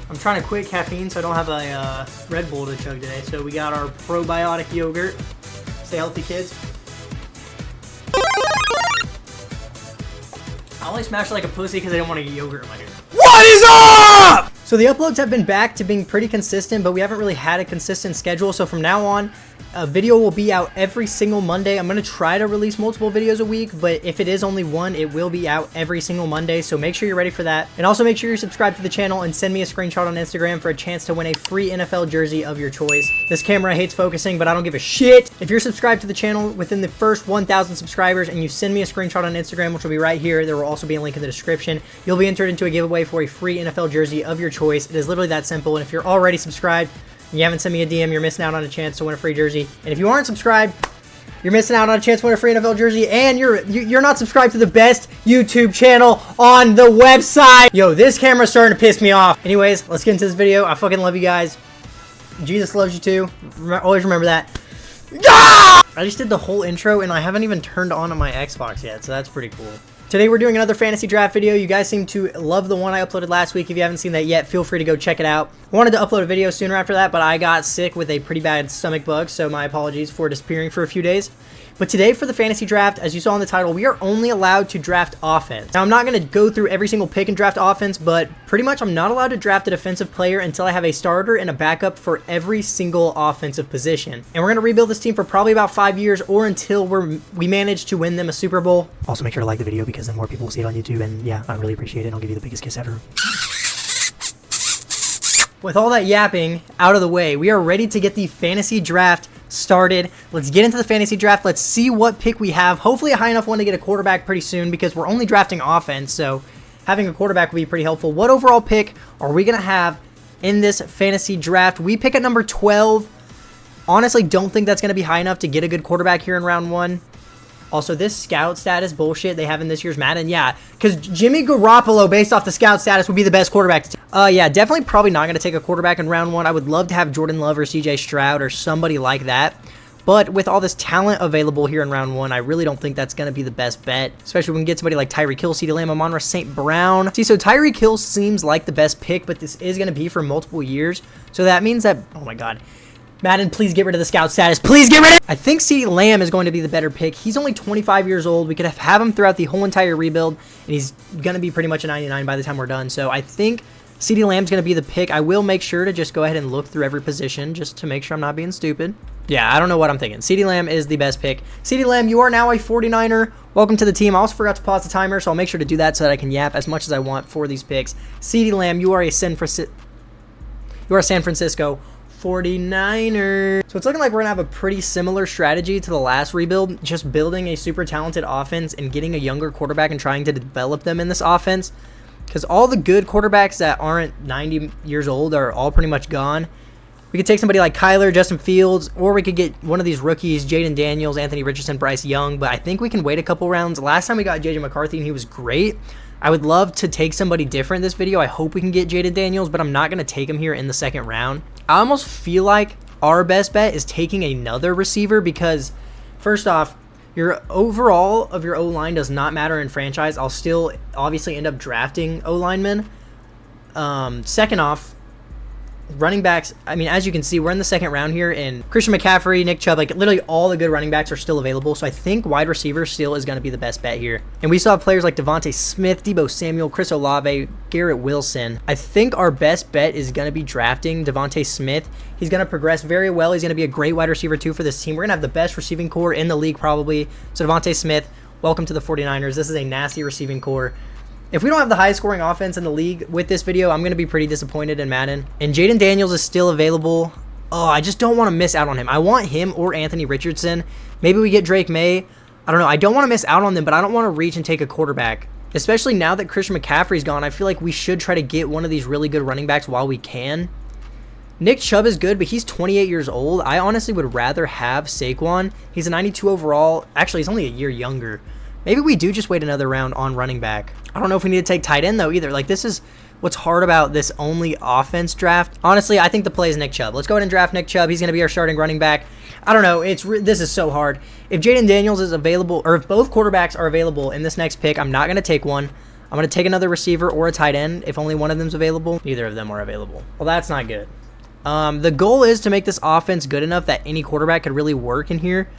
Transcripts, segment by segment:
I'm trying to quit caffeine so I don't have a Red Bull to chug today. So we got our probiotic yogurt. Stay healthy, kids. I only smashed like a pussy because I didn't want to get yogurt in my hair. What is up? So the uploads have been back to being pretty consistent, but we haven't really had a consistent schedule. So from now on, a video will be out every single Monday. I'm going to try to release multiple videos a week, but if it is only one, it will be out every single Monday. So make sure you're ready for that. And also make sure you're subscribed to the channel and send me a screenshot on Instagram for a chance to win a free NFL jersey of your choice. This camera hates focusing, but I don't give a shit. If you're subscribed to the channel within the first 1,000 subscribers and you send me a screenshot on Instagram, which will be right here, there will also be a link in the description, you'll be entered into a giveaway for a free NFL jersey of your choice. It is literally that simple. And if you're already subscribed, you haven't sent me a DM, you're missing out on a chance to win a free jersey. And if you aren't subscribed, you're missing out on a chance to win a free NFL jersey, and you're not subscribed to the best YouTube channel on the website. Yo, this camera's starting to piss me off. Anyways, let's get into this video. I fucking love you guys. Jesus loves you too. Always remember that. I just did the whole intro, and I haven't even turned on my Xbox yet, so that's pretty cool. Today we're doing another fantasy draft video. You guys seem to love the one I uploaded last week. If you haven't seen that yet, feel free to go check it out. I wanted to upload a video sooner after that, but I got sick with a pretty bad stomach bug, so my apologies for disappearing for a few days. But today for the fantasy draft, as you saw in the title, we are only allowed to draft offense. Now, I'm not going to go through every single pick and draft offense, but pretty much I'm not allowed to draft a defensive player until I have a starter and a backup for every single offensive position. And we're going to rebuild this team for probably about 5 years or until we manage to win them a Super Bowl. Also, make sure to like the video because then more people will see it on YouTube, and yeah, I really appreciate it. I'll give you the biggest kiss ever. With all that yapping out of the way, we are ready to get the fantasy draft started. Let's get into the fantasy draft. Let's see what pick we have. Hopefully a high enough one to get a quarterback pretty soon because we're only drafting offense, so having a quarterback would be pretty helpful. What overall pick are we going to have in this fantasy draft? We pick at number 12. Honestly, don't think that's going to be high enough to get a good quarterback here in round one. Also, this scout status bullshit they have in this year's Madden, yeah, because Jimmy Garoppolo, based off the scout status, would be the best quarterback. Yeah, definitely probably not going to take a quarterback in round one. I would love to have Jordan Love or CJ Stroud or somebody like that. But with all this talent available here in round one, I really don't think that's going to be the best bet, especially when we get somebody like Tyreek Hill, CeeDee Lamb, Amon-Ra St. Brown. See, so Tyreek Hill seems like the best pick, but this is going to be for multiple years. So that means that, oh my God. Madden, please get rid of the scout status. Please get rid of it. I think CeeDee Lamb is going to be the better pick. He's only 25 years old. We could have him throughout the whole entire rebuild, and he's going to be pretty much a 99 by the time we're done. So I think CeeDee Lamb's going to be the pick. I will make sure to just go ahead and look through every position just to make sure I'm not being stupid. Yeah, I don't know what I'm thinking. CeeDee Lamb is the best pick. CeeDee Lamb, you are now a 49er. Welcome to the team. I also forgot to pause the timer, so I'll make sure to do that so that I can yap as much as I want for these picks. CeeDee Lamb, you are a San Francisco 49ers. So it's looking like we're going to have a pretty similar strategy to the last rebuild, just building a super talented offense and getting a younger quarterback and trying to develop them in this offense. Because all the good quarterbacks that aren't 90 years old are all pretty much gone. We could take somebody like Kyler, Justin Fields, or we could get one of these rookies, Jaden Daniels, Anthony Richardson, Bryce Young, but I think we can wait a couple rounds. Last time we got JJ McCarthy and he was great. I would love to take somebody different this video. I hope we can get Jaden Daniels, but I'm not going to take him here in the second round. I almost feel like our best bet is taking another receiver because, first off, your overall of your O-line does not matter in franchise. I'll still obviously end up drafting O-linemen. Second off, running backs, I mean, as you can see, we're in the second round here, and Christian McCaffrey, Nick Chubb, like literally all the good running backs are still available, so I think wide receiver still is going to be the best bet here. And we still have players like Devontae Smith, Deebo Samuel, Chris Olave, Garrett Wilson. I think our best bet is going to be drafting Devontae Smith. He's going to progress very well. He's going to be a great wide receiver too for this team. We're going to have the best receiving core in the league probably. So Devontae Smith, welcome to the 49ers. This is a nasty receiving core. If we don't have the highest scoring offense in the league with this video, I'm going to be pretty disappointed in Madden. And Jaden Daniels is still available. Oh, I just don't want to miss out on him. I want him or Anthony Richardson. Maybe we get Drake May. I don't know. I don't want to miss out on them, but I don't want to reach and take a quarterback. Especially now that Christian McCaffrey's gone, I feel like we should try to get one of these really good running backs while we can. Nick Chubb is good, but he's 28 years old. I honestly would rather have Saquon. He's a 92 overall. Actually, he's only a year younger. Maybe we do just wait another round on running back. I don't know if we need to take tight end, though, either. Like, this is what's hard about this only offense draft. Honestly, I think the play is Nick Chubb. Let's go ahead and draft Nick Chubb. He's going to be our starting running back. I don't know. This is so hard. If Jaden Daniels is available, or if both quarterbacks are available in this next pick, I'm not going to take one. I'm going to take another receiver or a tight end if only one of them's available. Neither of them are available. Well, that's not good. The goal is to make this offense good enough that any quarterback could really work in here.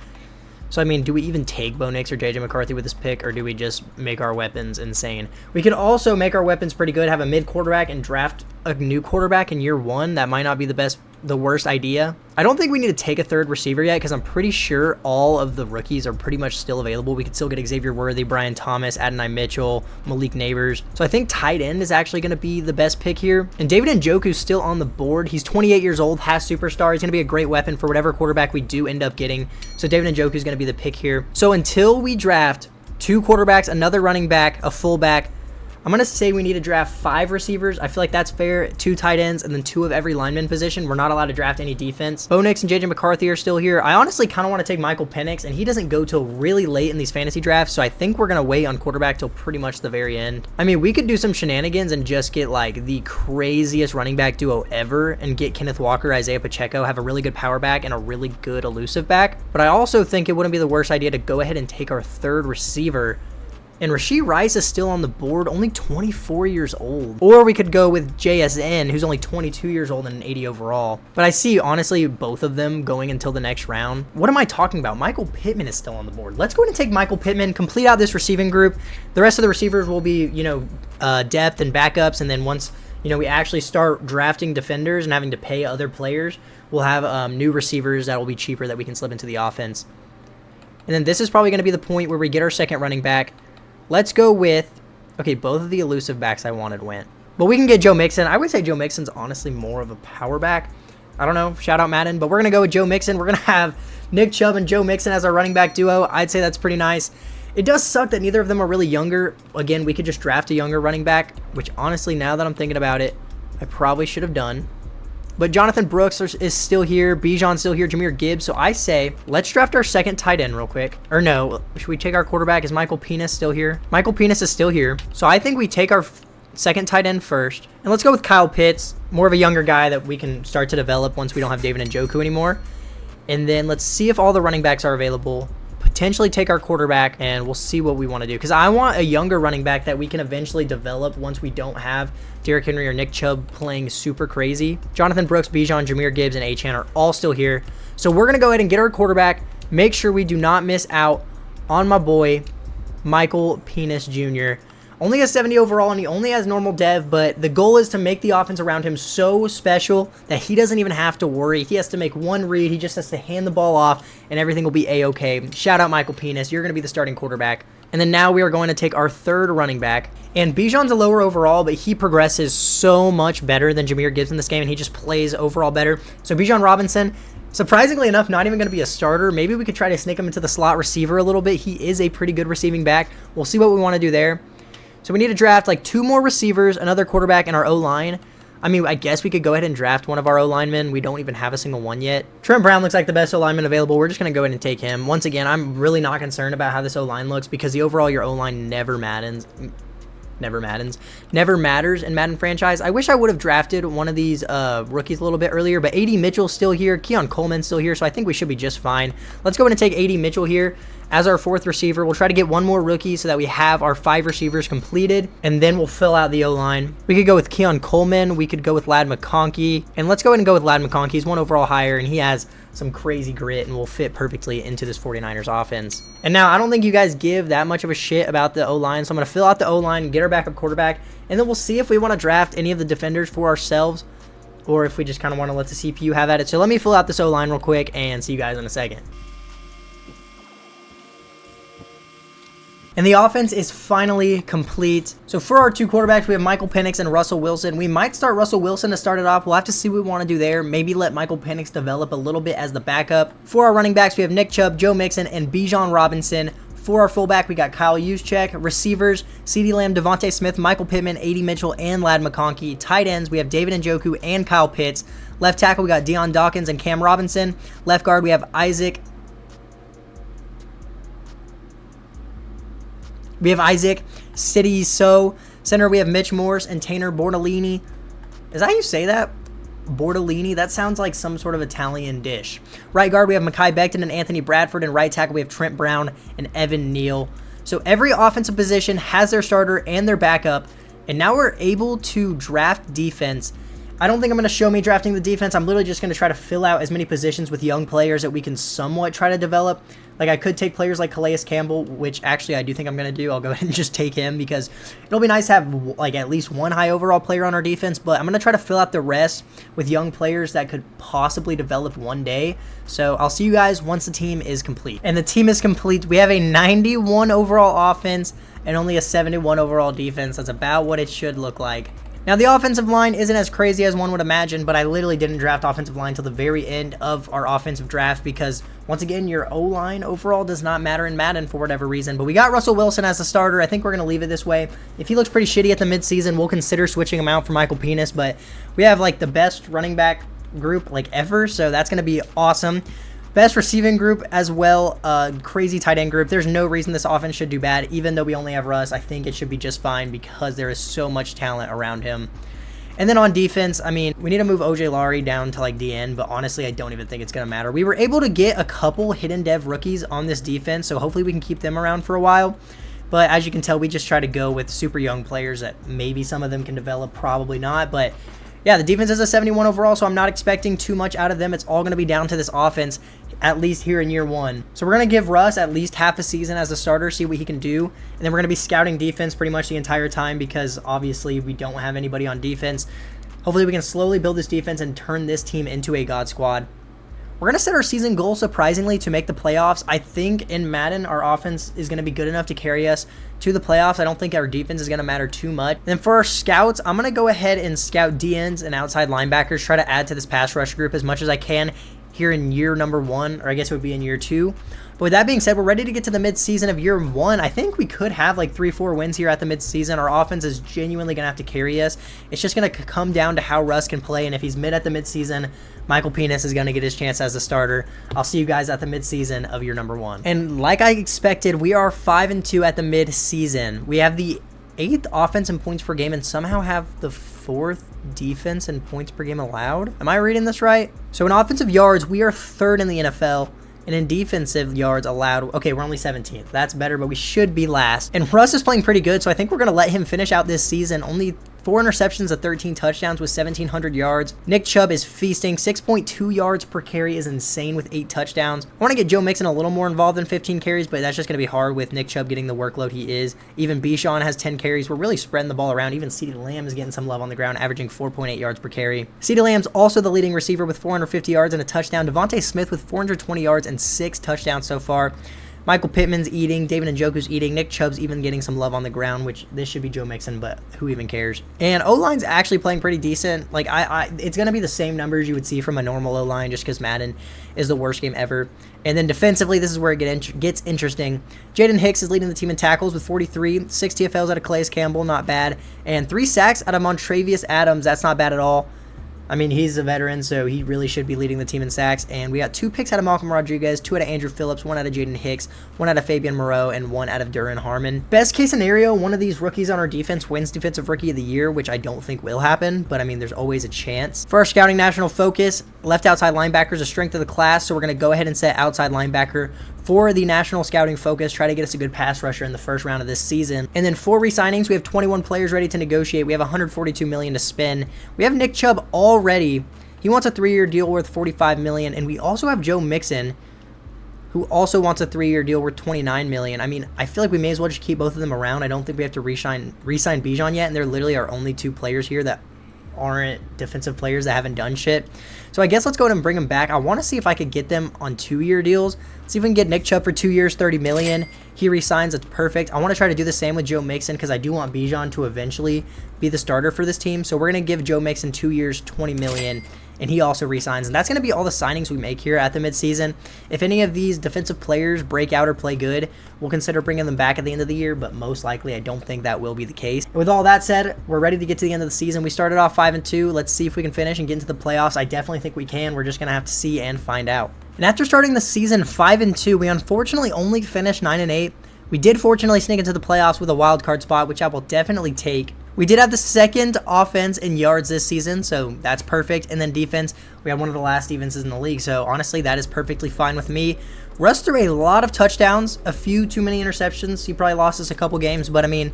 So, I mean, do we even take Bo Nix or J.J. McCarthy with this pick, or do we just make our weapons insane? We could also make our weapons pretty good, have a mid-quarterback, and draft a new quarterback in year 1. That might not be the worst idea. I don't think we need to take a third receiver yet because I'm pretty sure all of the rookies are pretty much still available. We could still get Xavier Worthy, Brian Thomas, Adonai Mitchell, Malik Neighbors. So I think tight end is actually going to be the best pick here. And David Njoku's still on the board. He's 28 years old, has superstar. He's going to be a great weapon for whatever quarterback we do end up getting. So David Njoku is going to be the pick here. So until we draft 2 quarterbacks, another running back, a fullback, I'm going to say we need to draft 5 receivers. I feel like that's fair. 2 tight ends and then 2 of every lineman position. We're not allowed to draft any defense. Bo Nix and J.J. McCarthy are still here. I honestly kind of want to take Michael Penix, and he doesn't go till really late in these fantasy drafts, so I think we're going to wait on quarterback till pretty much the very end. I mean, we could do some shenanigans and just get like the craziest running back duo ever and get Kenneth Walker, Isaiah Pacheco, have a really good power back and a really good elusive back. But I also think it wouldn't be the worst idea to go ahead and take our 3rd receiver. And Rashee Rice is still on the board, only 24 years old. Or we could go with JSN, who's only 22 years old and an 80 overall. But I see, honestly, both of them going until the next round. What am I talking about? Michael Pittman is still on the board. Let's go ahead and take Michael Pittman, complete out this receiving group. The rest of the receivers will be, depth and backups. And then once, we actually start drafting defenders and having to pay other players, we'll have new receivers that will be cheaper that we can slip into the offense. And then this is probably going to be the point where we get our second running back. Let's go with, okay, both of the elusive backs I wanted went. But we can get Joe Mixon. I would say Joe Mixon's honestly more of a power back. I don't know, shout out Madden, but we're going to go with Joe Mixon. We're going to have Nick Chubb and Joe Mixon as our running back duo. I'd say that's pretty nice. It does suck that neither of them are really younger. Again, we could just draft a younger running back, which honestly, now that I'm thinking about it, I probably should have done. But Jonathan Brooks is still here. Bijan's still here. Jahmyr Gibbs. So I say, let's draft our second tight end real quick. Or no, should we take our quarterback? Is Michael Penis still here? Michael Penis is still here. So I think we take our second tight end first. And let's go with Kyle Pitts. More of a younger guy that we can start to develop once we don't have David Njoku anymore. And then let's see if all the running backs are available. Potentially take our quarterback, and we'll see what we want to do. Because I want a younger running back that we can eventually develop once we don't have Derrick Henry or Nick Chubb playing super crazy. Jonathan Brooks, Bijan, Jahmyr Gibbs, and Achane are all still here. So we're going to go ahead and get our quarterback. Make sure we do not miss out on my boy, Michael Penis Jr. Only has 70 overall, and he only has normal dev, but the goal is to make the offense around him so special that he doesn't even have to worry. He has to make one read. He just has to hand the ball off, and everything will be A-okay. Shout out Michael Penis. You're going to be the starting quarterback. And then now we are going to take our 3rd running back. And Bijan's a lower overall, but he progresses so much better than Jahmyr Gibbs in this game, and he just plays overall better. So Bijan Robinson, surprisingly enough, not even going to be a starter. Maybe we could try to sneak him into the slot receiver a little bit. He is a pretty good receiving back. We'll see what we want to do there. So we need to draft like 2 more receivers, another quarterback, and our O-line. I mean, I guess we could go ahead and draft one of our O-linemen. We don't even have a single one yet. Trent Brown looks like the best O-lineman available. We're just going to go ahead and take him. Once again, I'm really not concerned about how this O-line looks because the overall your O-line never matters in Madden franchise. I wish I would have drafted one of these rookies a little bit earlier, but A.D. Mitchell's still here. Keon Coleman's still here, so I think we should be just fine. Let's go ahead and take A.D. Mitchell here as our 4th receiver. We'll try to get one more rookie so that we have our 5 receivers completed, and then we'll fill out the O-line. We could go with Keon Coleman. We could go with Ladd McConkey, and let's go ahead and go with Ladd McConkey. He's 1 overall higher, and he has some crazy grit and will fit perfectly into this 49ers offense. And now I don't think you guys give that much of a shit about the O-line, so I'm going to fill out the O-line, get our backup quarterback, and then we'll see if we want to draft any of the defenders for ourselves or if we just kind of want to let the CPU have at it. So let me fill out this O-line real quick and see you guys in a second. And the offense is finally complete. So for our 2 quarterbacks, we have Michael Penix and Russell Wilson. We might start Russell Wilson to start it off. We'll have to see what we want to do there. Maybe let Michael Penix develop a little bit as the backup. For our running backs, we have Nick Chubb, Joe Mixon, and Bijan Robinson. For our fullback, we got Kyle Juszczyk. Receivers, CeeDee Lamb, Devontae Smith, Michael Pittman, A.D. Mitchell, and Ladd McConkey. Tight ends, we have David Njoku and Kyle Pitts. Left tackle, we got Deion Dawkins and Cam Robinson. Left guard, we have Isaac City So. Center, we have Mitch Morse and Tanner Bortolini. Is that how you say that? Bortolini? That sounds like some sort of Italian dish. Right guard, we have Mekhi Becton and Anthony Bradford. And right tackle, we have Trent Brown and Evan Neal. So every offensive position has their starter and their backup, and now we're able to draft defense. I don't think I'm going to show me drafting the defense. I'm literally just going to try to fill out as many positions with young players that we can somewhat try to develop. Like, I could take players like Calais Campbell, which actually I do think I'm going to do. I'll go ahead and just take him because it'll be nice to have like at least one high overall player on our defense, but I'm going to try to fill out the rest with young players that could possibly develop one day. So I'll see you guys once the team is complete. And the team is complete. We have a 91 overall offense and only a 71 overall defense. That's about what it should look like. Now, the offensive line isn't as crazy as one would imagine, but I literally didn't draft offensive line until the very end of our offensive draft because, once again, your O-line overall does not matter in Madden for whatever reason. But we got Russell Wilson as the starter. I think we're going to leave it this way. If he looks pretty shitty at the midseason, we'll consider switching him out for Michael Penis, but we have, like, the best running back group, like, ever, so that's going to be awesome. Best receiving group as well, crazy tight end group. There's no reason this offense should do bad. Even though we only have Russ, I think it should be just fine because there is so much talent around him. And then on defense, I mean, we need to move OJ Lowry down to like DN, but honestly, I don't even think it's going to matter. We were able to get a couple hidden dev rookies on this defense, so hopefully we can keep them around for a while. But as you can tell, we just try to go with super young players that maybe some of them can develop, probably not, but yeah, the defense is a 71 overall, so I'm not expecting too much out of them. It's all going to be down to this offense, at least here in year one. So we're going to give Russ at least half a season as a starter, see what he can do. And then we're going to be scouting defense pretty much the entire time because obviously we don't have anybody on defense. Hopefully we can slowly build this defense and turn this team into a God squad. We're going to set our season goal, surprisingly, to make the playoffs. I think in Madden, our offense is going to be good enough to carry us to the playoffs. I don't think our defense is going to matter too much. And then for our scouts, I'm going to go ahead and scout DNs and outside linebackers, try to add to this pass rush group as much as I can here in year number one, or I guess it would be in year two. But with that being said, we're ready to get to the mid-season of year one. I think we could have like 3-4 wins here at the mid-season. Our offense is genuinely going to have to carry us. It's just going to come down to how Russ can play, and if he's mid at the mid-season, Michael Penis is going to get his chance as a starter. I'll see you guys at the mid-season of year number one. And like I expected, we are 5-2 at the mid-season. We have the 8th offense in points per game and somehow have the 4th defense in points per game allowed. Am I reading this right? So in offensive yards, we are 3rd in the NFL. And in defensive yards allowed, okay, we're only 17th. That's better, but we should be last. And Russ is playing pretty good, so I think we're going to let him finish out this season. Only 4 interceptions of 13 touchdowns with 1,700 yards. Nick Chubb is feasting. 6.2 yards per carry is insane with 8 touchdowns. I want to get Joe Mixon a little more involved than 15 carries, but that's just going to be hard with Nick Chubb getting the workload he is. Even Bijan has 10 carries. We're really spreading the ball around. Even CeeDee Lamb is getting some love on the ground, averaging 4.8 yards per carry. CeeDee Lamb's also the leading receiver with 450 yards and a touchdown. Devontae Smith with 420 yards and 6 touchdowns so far. Michael Pittman's eating, David Njoku's eating, Nick Chubb's even getting some love on the ground, which this should be Joe Mixon, but who even cares? And O-line's actually playing pretty decent. Like, it's going to be the same numbers you would see from a normal O-line just because Madden is the worst game ever. And then defensively, this is where it gets interesting. Jaden Hicks is leading the team in tackles with 43, 6 TFLs out of Calais Campbell, not bad, and 3 sacks out of Montravius Adams, that's not bad at all. I mean, he's a veteran, so he really should be leading the team in sacks. And we got 2 picks out of Malcolm Rodriguez, 2 out of Andrew Phillips, 1 out of Jaden Hicks, 1 out of Fabian Moreau, and 1 out of Duran Harmon. Best case scenario, one of these rookies on our defense wins Defensive Rookie of the Year, which I don't think will happen, but I mean, there's always a chance. For our scouting national focus, left outside linebacker is a strength of the class, so we're going to go ahead and set outside linebacker for the national scouting focus, try to get us a good pass rusher in the first round of this season. And then for re-signings, we have 21 players ready to negotiate. We have $142 million to spend. We have Nick Chubb already. He wants a 3-year deal worth $45 million, and we also have Joe Mixon, who also wants a 3-year deal worth $29 million. I mean, I feel like we may as well just keep both of them around. I don't think we have to re-sign Bijan yet, and they're literally our only 2 players here that aren't defensive players that haven't done shit. So I guess let's go ahead and bring them back. I want to see if I could get them on 2-year deals. See if we can get Nick Chubb for 2 years, $30 million. He resigns, that's perfect. I want to try to do the same with Joe Mixon because I do want Bijan to eventually be the starter for this team. So we're going to give Joe Mixon 2 years, $20 million. And he also resigns. And that's going to be all the signings we make here at the midseason. If any of these defensive players break out or play good, we'll consider bringing them back at the end of the year. But most likely, I don't think that will be the case. With all that said, we're ready to get to the end of the season. We started off 5-2. Let's see if we can finish and get into the playoffs. I definitely think we can. We're just going to have to see and find out. And after starting the season 5-2, we unfortunately only finished 9-8. We did fortunately sneak into the playoffs with a wild card spot, which I will definitely take. We did have the 2nd offense in yards this season, so that's perfect. And then defense, we had one of the last defenses in the league. So honestly, that is perfectly fine with me. Russ threw a lot of touchdowns, a few too many interceptions. He probably lost us a couple games, but I mean,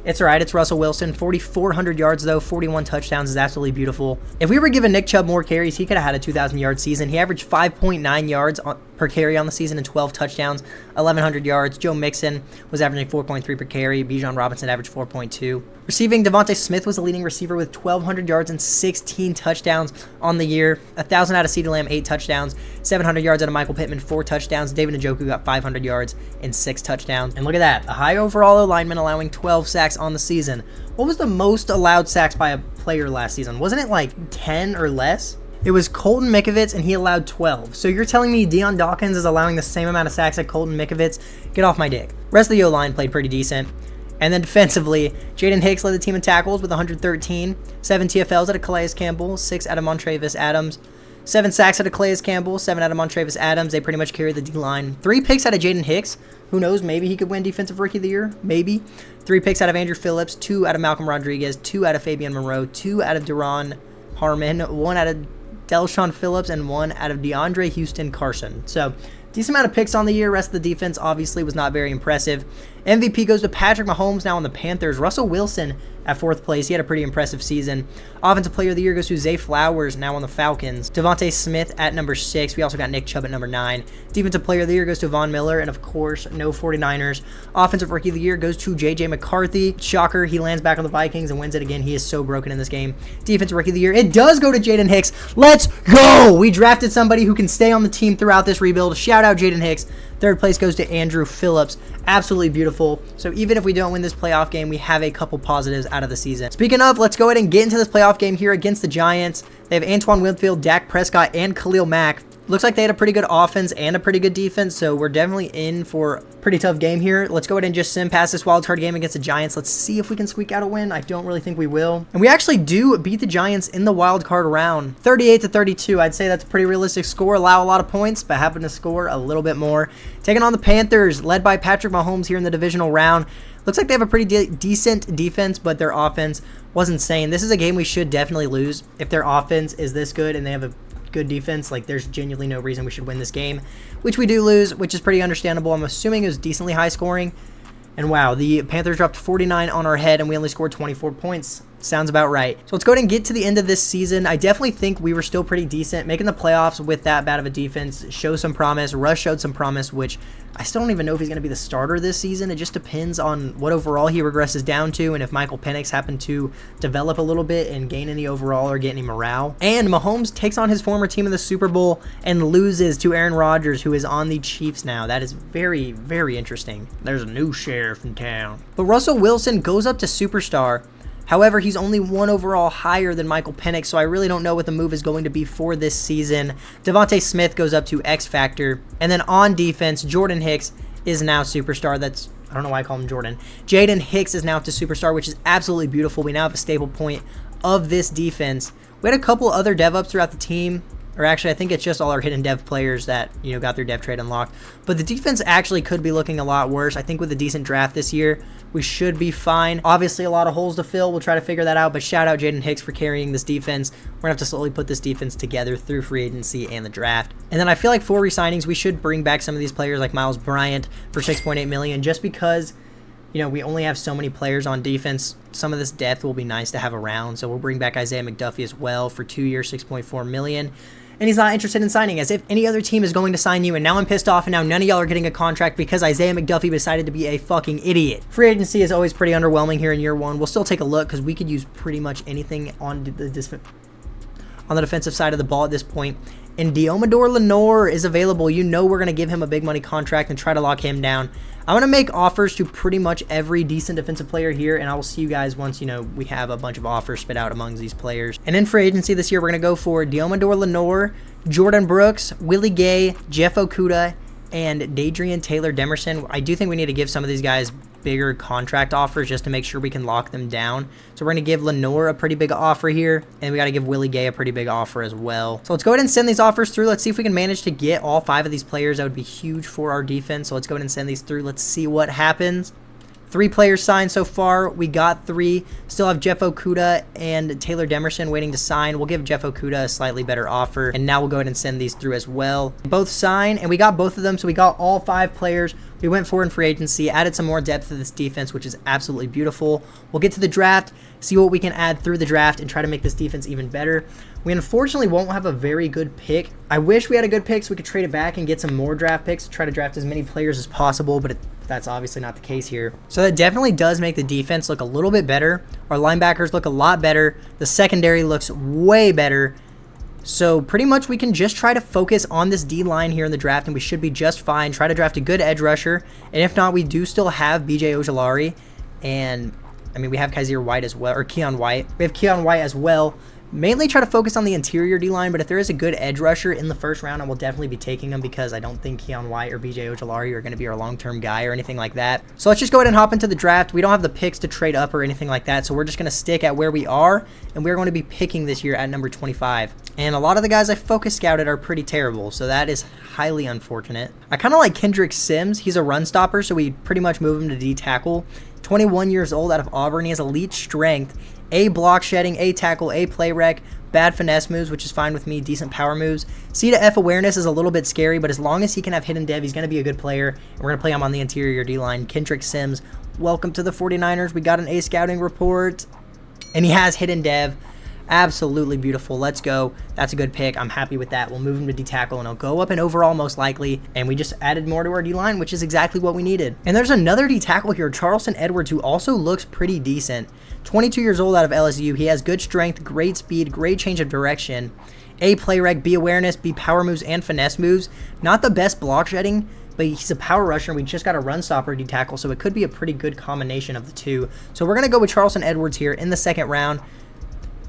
it's all right. It's Russell Wilson. 4,400 yards, though. 41 touchdowns is absolutely beautiful. If we were giving Nick Chubb more carries, he could have had a 2,000-yard season. He averaged 5.9 yards per carry on the season and 12 touchdowns, 1,100 yards. Joe Mixon was averaging 4.3 per carry. Bijan Robinson averaged 4.2. Receiving, Devontae Smith was the leading receiver with 1,200 yards and 16 touchdowns on the year. 1,000 out of CeeDee Lamb, 8 touchdowns. 700 yards out of Michael Pittman, 4 touchdowns. David Njoku got 500 yards and 6 touchdowns. And look at that, a high overall lineman allowing 12 sacks on the season. What was the most allowed sacks by a player last season? Wasn't it like 10 or less? It was Colton Mikovits, and he allowed 12. So you're telling me Deion Dawkins is allowing the same amount of sacks as Colton Mikovits? Get off my dick. Rest of the O-line played pretty decent. And then defensively, Jaden Hicks led the team in tackles with 113, 7 TFLs out of Calais Campbell, 6 out of Montravis Adams, 7 sacks out of Calais Campbell, 7 out of Montravis Adams. They pretty much carried the D-line. 3 picks out of Jaden Hicks. Who knows? Maybe he could win Defensive Rookie of the Year. Maybe. 3 picks out of Andrew Phillips, 2 out of Malcolm Rodriguez, 2 out of Fabian Monroe, 2 out of Deron Harmon, 1 out of Delshawn Phillips, and 1 out of DeAndre Houston Carson. So, decent amount of picks on the year. Rest of the defense obviously was not very impressive. MVP goes to Patrick Mahomes now on the Panthers. Russell Wilson at 4th place. He had a pretty impressive season. Offensive Player of the Year goes to Zay Flowers now on the Falcons. Devontae Smith at number 6. We also got Nick Chubb at number 9. Defensive Player of the Year goes to Von Miller. And of course, no 49ers. Offensive Rookie of the Year goes to J.J. McCarthy. Shocker, he lands back on the Vikings and wins it again. He is so broken in this game. Defensive Rookie of the Year, it does go to Jaden Hicks. Let's go! We drafted somebody who can stay on the team throughout this rebuild. Shout out Jaden Hicks. 3rd place goes to Andrew Phillips. Absolutely beautiful. So even if we don't win this playoff game, we have a couple positives out of the season. Speaking of, let's go ahead and get into this playoff game here against the Giants. They have Antoine Winfield, Dak Prescott, and Khalil Mack. Looks like they had a pretty good offense and a pretty good defense, so we're definitely in for a pretty tough game here. Let's go ahead and just sim past this wildcard game against the Giants. Let's see if we can squeak out a win. I don't really think we will. And we actually do beat the Giants in the wildcard round. 38-32. I'd say that's a pretty realistic score. Allow a lot of points, but happen to score a little bit more. Taking on the Panthers, led by Patrick Mahomes here in the divisional round. Looks like they have a pretty decent defense, but their offense was insane. This is a game we should definitely lose. If their offense is this good and they have a good defense, like there's genuinely no reason we should win this game, which we do lose, which is pretty understandable. I'm assuming it was decently high scoring. And wow, the Panthers dropped 49 on our head and we only scored 24 points. Sounds about right. So let's go ahead and get to the end of this season. I definitely think we were still pretty decent. Making the playoffs with that bad of a defense shows some promise. Russ showed some promise, which I still don't even know if he's going to be the starter this season. It just depends on what overall he regresses down to and if Michael Penix happened to develop a little bit and gain any overall or get any morale. And Mahomes takes on his former team in the Super Bowl and loses to Aaron Rodgers, who is on the Chiefs now. That is very, very interesting. There's a new sheriff in town. But Russell Wilson goes up to superstar. However, he's only 1 overall higher than Michael Penix, so I really don't know what the move is going to be for this season. Devontae Smith goes up to X Factor. And then on defense, Jordan Hicks is now superstar. I don't know why I call him Jordan. Jaden Hicks is now up to superstar, which is absolutely beautiful. We now have a stable point of this defense. We had a couple other dev ups throughout the team. Or actually, I think it's just all our hidden dev players that, got their dev trade unlocked. But the defense actually could be looking a lot worse. I think with a decent draft this year, we should be fine. Obviously, a lot of holes to fill. We'll try to figure that out. But shout out Jaden Hicks for carrying this defense. We're going to have to slowly put this defense together through free agency and the draft. And then I feel like for re-signings, we should bring back some of these players like Miles Bryant for $6.8 million just because we only have so many players on defense. Some of this depth will be nice to have around. So we'll bring back Isaiah McDuffie as well for 2 years, $6.4 million. And he's not interested in signing, as if any other team is going to sign you, and now I'm pissed off, and now none of y'all are getting a contract because Isaiah McDuffie decided to be a fucking idiot. Free agency is always pretty underwhelming here in year one. We'll still take a look because we could use pretty much anything on the defensive side of the ball at this point. And Deommodore Lenoir is available. We're going to give him a big money contract and try to lock him down. I'm going to make offers to pretty much every decent defensive player here, and I will see you guys once, we have a bunch of offers spit out among these players. And in free agency this year, we're going to go for Deommodore Lenoir, Jordan Brooks, Willie Gay, Jeff Okudah, and Dadrian Taylor Demerson. I do think we need to give some of these guys bigger contract offers just to make sure we can lock them down. So we're going to give Lenoir a pretty big offer here, and we got to give Willie Gay a pretty big offer as well. So let's go ahead and send these offers through. Let's see if we can manage to get all 5 of these players. That would be huge for our defense. So let's go ahead and send these through. Let's see what happens. 3 players signed so far. We got 3. Still have Jeff Okuda and Taylor Demerson waiting to sign. We'll give Jeff Okuda a slightly better offer. And now we'll go ahead and send these through as well. Both sign, and we got both of them. So we got all 5 players. We went for in free agency, added some more depth to this defense, which is absolutely beautiful. We'll get to the draft, see what we can add through the draft, and try to make this defense even better. We unfortunately won't have a very good pick. I wish we had a good pick so we could trade it back and get some more draft picks, try to draft as many players as possible, but that's obviously not the case here. So that definitely does make the defense look a little bit better. Our linebackers look a lot better. The secondary looks way better. So pretty much we can just try to focus on this D-line here in the draft, and we should be just fine. Try to draft a good edge rusher. And if not, we do still have B.J. Ojulari. And, I mean, we have Kaiser White as well, or Keon White. We have Keon White as well. Mainly try to focus on the interior D-line, but if there is a good edge rusher in the first round, I will definitely be taking him because I don't think Keon White or B.J. Ojulari are going to be our long-term guy or anything like that. So let's just go ahead and hop into the draft. We don't have the picks to trade up or anything like that, so we're just going to stick at where we are, and we're going to be picking this year at number 25. And a lot of the guys I focus scouted are pretty terrible, so that is highly unfortunate. I kind of like Kendrick Sims. He's a run stopper, so we pretty much move him to D-tackle. 21 years old out of Auburn. He has elite strength, A block shedding, A tackle, A play rec, bad finesse moves, which is fine with me, decent power moves. C to F awareness is a little bit scary, but as long as he can have hidden dev, he's going to be a good player. And we're going to play him on the interior D-line. Kendrick Sims, welcome to the 49ers. We got an A scouting report, and he has hidden dev. Absolutely beautiful. Let's go. That's a good pick. I'm happy with that. We'll move him to D-tackle, and he'll go up in overall most likely. And we just added more to our D-line, which is exactly what we needed. And there's another D-tackle here, Charleston Edwards, who also looks pretty decent. 22 years old out of LSU. He has good strength, great speed, great change of direction. A play rec, B awareness, B power moves, and finesse moves. Not the best block shedding, but he's a power rusher. We just got a run stopper D-tackle, so it could be a pretty good combination of the two. So we're going to go with Charleston Edwards here in the second round.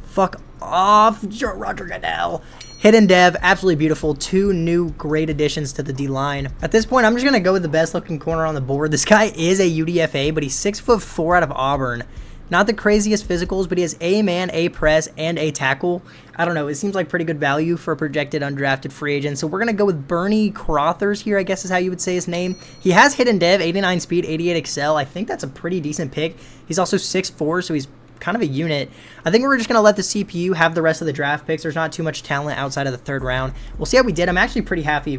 Fuck off, Roger Goodell. Hidden dev, absolutely beautiful. 2 new great additions to the D-line. At this point, I'm just going to go with the best looking corner on the board. This guy is a UDFA, but he's 6'4" out of Auburn. Not the craziest physicals, but he has A man, A press, and A tackle. I don't know. It seems like pretty good value for a projected undrafted free agent. So we're going to go with Bernie Crothers here, I guess is how you would say his name. He has hidden dev, 89 speed, 88 excel. I think that's a pretty decent pick. He's also 6'4", so he's kind of a unit. I think we're just going to let the CPU have the rest of the draft picks. There's not too much talent outside of the third round. We'll see how we did. I'm actually pretty happy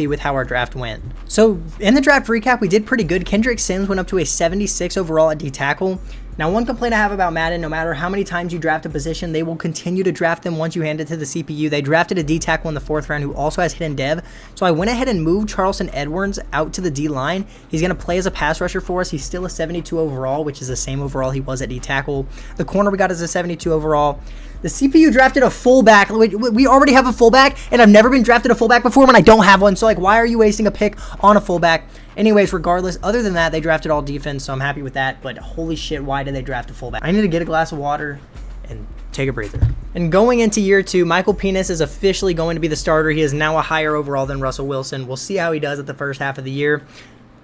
with how our draft went. So in the draft recap, we did pretty good. Kendrick Sims went up to a 76 overall at D-tackle. Now, one complaint I have about Madden, no matter how many times you draft a position, they will continue to draft them once you hand it to the CPU. They drafted a D-tackle in the 4th round who also has hidden dev. So I went ahead and moved Charleston Edwards out to the D-line. He's going to play as a pass rusher for us. He's still a 72 overall, which is the same overall he was at D-tackle. The corner we got is a 72 overall. The CPU drafted a fullback. We already have a fullback, and I've never been drafted a fullback before when I don't have one. So, like, why are you wasting a pick on a fullback? Anyways, regardless, other than that, they drafted all defense, so I'm happy with that. But holy shit, why did they draft a fullback? I need to get a glass of water and take a breather. And going into year 2, Michael Penis is officially going to be the starter. He is now a higher overall than Russell Wilson. We'll see how he does at the first half of the year.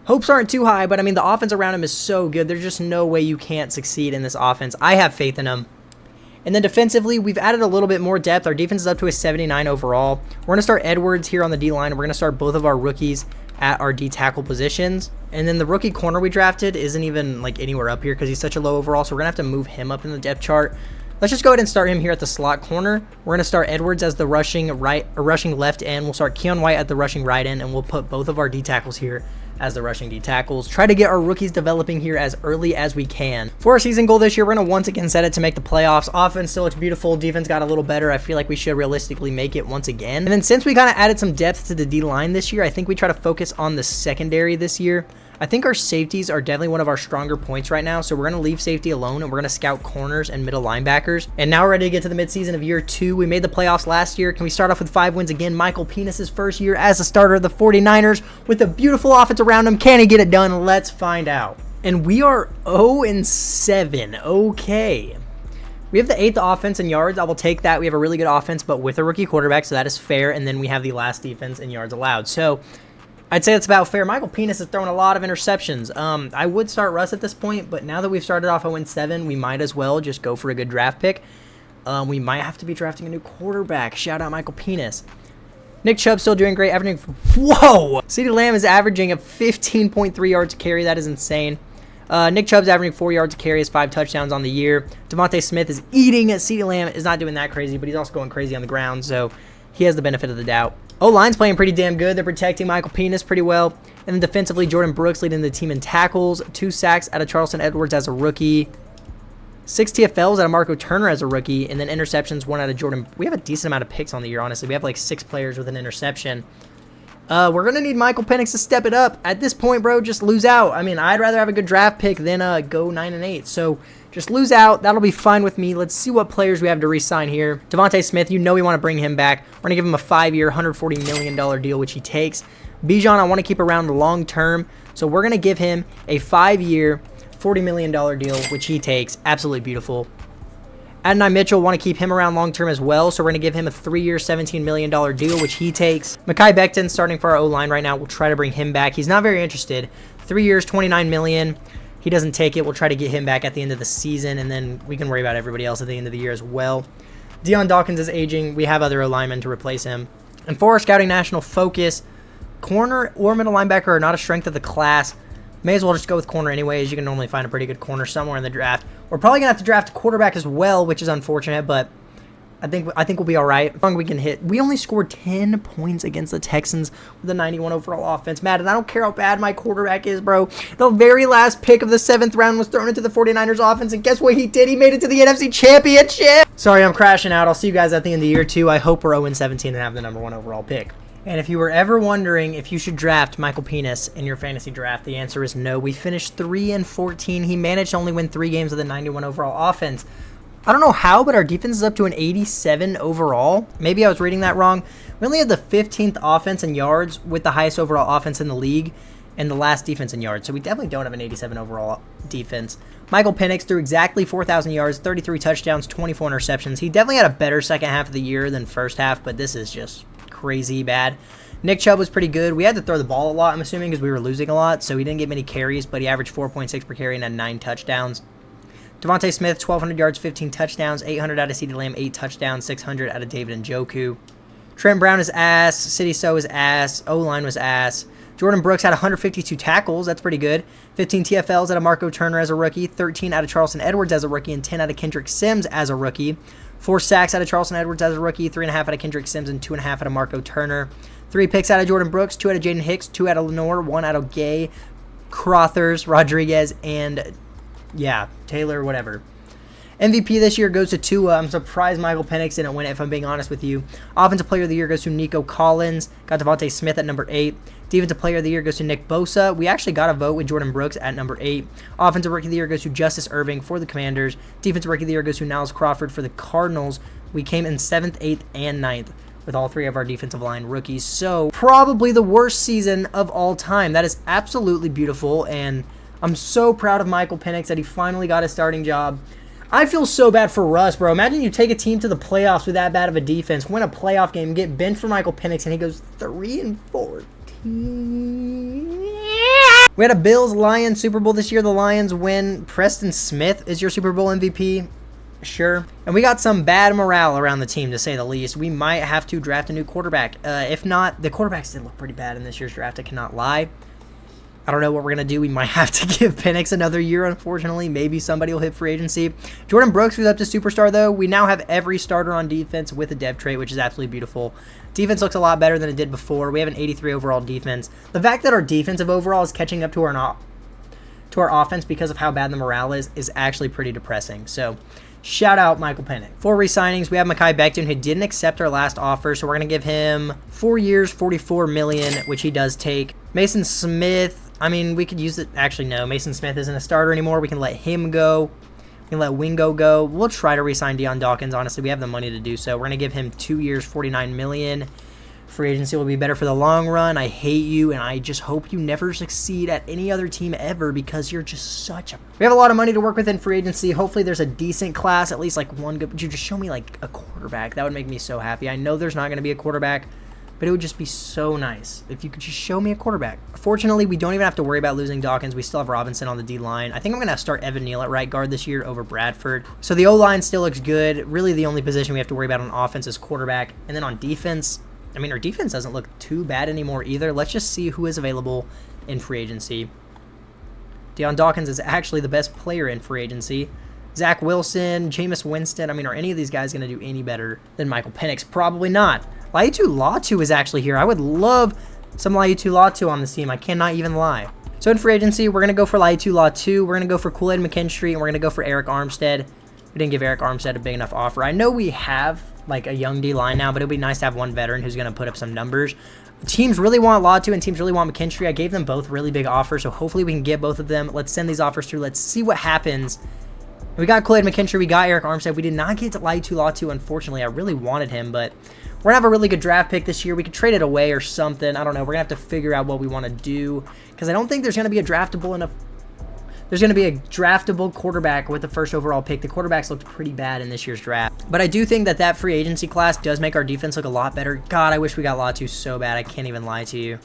Hopes aren't too high, but I mean, the offense around him is so good. There's just no way you can't succeed in this offense. I have faith in him. And then defensively, we've added a little bit more depth. Our defense is up to a 79 overall. We're going to start Edwards here on the D-line. We're going to start both of our rookies at our D-tackle positions. And then the rookie corner we drafted isn't even like anywhere up here because he's such a low overall, so we're going to have to move him up in the depth chart. Let's just go ahead and start him here at the slot corner. We're going to start Edwards as the rushing left end. We'll start Keon White at the rushing right end, and we'll put both of our D-tackles here as the rushing D-tackles. Try to get our rookies developing here as early as we can. For our season goal this year, we're going to once again set it to make the playoffs. Offense still looks beautiful. Defense got a little better. I feel like we should realistically make it once again. And then since we kind of added some depth to the D-line this year, I think we try to focus on the secondary this year. I think our safeties are definitely one of our stronger points right now, so we're going to leave safety alone, and we're going to scout corners and middle linebackers. And now we're ready to get to the midseason of year 2. We made the playoffs last year. Can we start off with 5 wins again? Michael Penis's first year as a starter of the 49ers with a beautiful offense around him. Can he get it done? Let's find out. And we are 0-7. Okay. We have the 8th offense in yards. I will take that. We have a really good offense, but with a rookie quarterback, so that is fair. And then we have the last defense in yards allowed. So I'd say that's about fair. Michael Penis has thrown a lot of interceptions. I would start Russ at this point, but now that we've started off 0-7, we might as well just go for a good draft pick. We might have to be drafting a new quarterback. Shout out Michael Penis. Nick Chubb still doing great. Whoa! CeeDee Lamb is averaging a 15.3 yards a carry. That is insane. Nick Chubb's averaging 4 yards a carry, has 5 touchdowns on the year. Devontae Smith is eating at CeeDee Lamb, is not doing that crazy, but he's also going crazy on the ground, so he has the benefit of the doubt. O-line's playing pretty damn good. They're protecting Michael Penis pretty well. And then defensively, Jordan Brooks leading the team in tackles. 2 sacks out of Charleston Edwards as a rookie. 6 TFLs out of Marco Turner as a rookie. And then interceptions, 1 out of Jordan. We have a decent amount of picks on the year, honestly. We have like 6 players with an interception. We're going to need Michael Penix to step it up. At this point, bro, just lose out. I mean, I'd rather have a good draft pick than go 9-8. So just lose out. That'll be fine with me. Let's see what players we have to re-sign here. Devontae Smith, you know we want to bring him back. We're going to give him a 5-year, $140 million deal, which he takes. Bijan, I want to keep around long term. So we're going to give him a 5-year, $40 million deal, which he takes. Absolutely beautiful. Adonai Mitchell, want to keep him around long term as well, so we're going to give him a 3-year, $17 million deal, which he takes. Mekhi Becton, starting for our O-line right now. We'll try to bring him back. He's not very interested. 3 years, $29 million. He doesn't take it. We'll try to get him back at the end of the season, and then we can worry about everybody else at the end of the year as well. Deion Dawkins is aging. We have other O-linemen to replace him. And for our scouting national focus, corner or middle linebacker are not a strength of the class. May as well just go with corner anyways. You can normally find a pretty good corner somewhere in the draft. We're probably going to have to draft a quarterback as well, which is unfortunate, but I think we'll be all right. As long as we can hit. We only scored 10 points against the Texans with a 91 overall offense. Madden, I don't care how bad my quarterback is, bro. The very last pick of the 7th round was thrown into the 49ers offense, and guess what he did? He made it to the NFC Championship. Sorry, I'm crashing out. I'll see you guys at the end of the year, too. I hope we're 0-17 and have the #1 overall pick. And if you were ever wondering if you should draft Michael Penis in your fantasy draft, the answer is no. We finished 3-14. He managed to only win 3 games with a 91 overall offense. I don't know how, but our defense is up to an 87 overall. Maybe I was reading that wrong. We only had the 15th offense in yards with the highest overall offense in the league and the last defense in yards. So we definitely don't have an 87 overall defense. Michael Penix threw exactly 4,000 yards, 33 touchdowns, 24 interceptions. He definitely had a better second half of the year than first half, but this is just crazy bad. Nick Chubb was pretty good. We had to throw the ball a lot, I'm assuming, because we were losing a lot, so he didn't get many carries, but he averaged 4.6 per carry and had 9 touchdowns. Devontae Smith, 1,200 yards, 15 touchdowns, 800 out of CeeDee Lamb, 8 touchdowns, 600 out of David Njoku. Trent Brown is ass. City So is ass. O-line was ass. Jordan Brooks had 152 tackles. That's pretty good. 15 TFLs out of Marco Turner as a rookie, 13 out of Charleston Edwards as a rookie, and 10 out of Kendrick Sims as a rookie. 4 sacks out of Charleston Edwards as a rookie, 3.5 out of Kendrick Sims, and 2.5 out of Marco Turner. 3 picks out of Jordan Brooks, 2 out of Jaden Hicks, 2 out of Lenore, 1 out of Gay, Crothers, Rodriguez, and yeah, Taylor, whatever. MVP this year goes to Tua. I'm surprised Michael Penix didn't win it, if I'm being honest with you. Offensive Player of the Year goes to Nico Collins. Got Devontae Smith at number 8. Defensive Player of the Year goes to Nick Bosa. We actually got a vote with Jordan Brooks at number 8. Offensive Rookie of the Year goes to Justice Irving for the Commanders. Defensive Rookie of the Year goes to Niles Crawford for the Cardinals. We came in 7th, 8th, and 9th with all 3 of our defensive line rookies. So probably the worst season of all time. That is absolutely beautiful, and I'm so proud of Michael Penix that he finally got a starting job. I feel so bad for Russ, bro. Imagine you take a team to the playoffs with that bad of a defense, win a playoff game, get benched for Michael Penix, and he goes 3-14. We had a Bills-Lions Super Bowl this year. The Lions win. Preston Smith is your Super Bowl MVP. Sure. And we got some bad morale around the team, to say the least. We might have to draft a new quarterback. If not, the quarterbacks did look pretty bad in this year's draft. I cannot lie. I don't know what we're going to do. We might have to give Penix another year, unfortunately. Maybe somebody will hit free agency. Jordan Brooks was up to superstar, though. We now have every starter on defense with a dev trait, which is absolutely beautiful. Defense looks a lot better than it did before. We have an 83 overall defense. The fact that our defensive overall is catching up to our offense because of how bad the morale is actually pretty depressing. So, shout out Michael Penix. For re-signings, we have Mekhi Becton, who didn't accept our last offer, so we're going to give him 4 years, $44 million, which he does take. Mason Smith, I mean, we could use it. Actually, no. Mason Smith isn't a starter anymore. We can let him go. We can let Wingo go. We'll try to re-sign Deion Dawkins. Honestly, we have the money to do so. We're going to give him 2 years, $49 million. Free agency will be better for the long run. I hate you, and I just hope you never succeed at any other team ever because you're just such a... We have a lot of money to work with in free agency. Hopefully there's a decent class, at least like one good... But you just show me like a quarterback. That would make me so happy. I know there's not going to be a quarterback, but it would just be so nice if you could just show me a quarterback. Fortunately, we don't even have to worry about losing Dawkins. We still have Robinson on the D-line. I think I'm going to start Evan Neal at right guard this year over Bradford. So the O-line still looks good. Really, the only position we have to worry about on offense is quarterback. And then on defense, I mean, our defense doesn't look too bad anymore either. Let's just see who is available in free agency. Deion Dawkins is actually the best player in free agency. Zach Wilson, Jameis Winston. I mean, are any of these guys going to do any better than Michael Penix? Probably not. Laiatu Latu is actually here. I would love some Laiatu Latu on this team. I cannot even lie. So in free agency, we're going to go for Laiatu Latu. We're going to go for Kool-Aid McKinstry, and we're going to go for Eric Armstead. We didn't give Eric Armstead a big enough offer. I know we have like a young D-line now, but it would be nice to have one veteran who's going to put up some numbers. Teams really want Latu and teams really want McKinstry. I gave them both really big offers, so hopefully we can get both of them. Let's send these offers through. Let's see what happens. We got Kool-Aid McKinstry. We got Eric Armstead. We did not get to Laiatu Latu, unfortunately. I really wanted him, but we're going to have a really good draft pick this year. We could trade it away or something. I don't know. We're going to have to figure out what we want to do because I don't think there's going to be a draftable enough. There's going to be a draftable quarterback with the first overall pick. The quarterbacks looked pretty bad in this year's draft. But I do think that that free agency class does make our defense look a lot better. God, I wish we got Latu so bad. I can't even lie to you.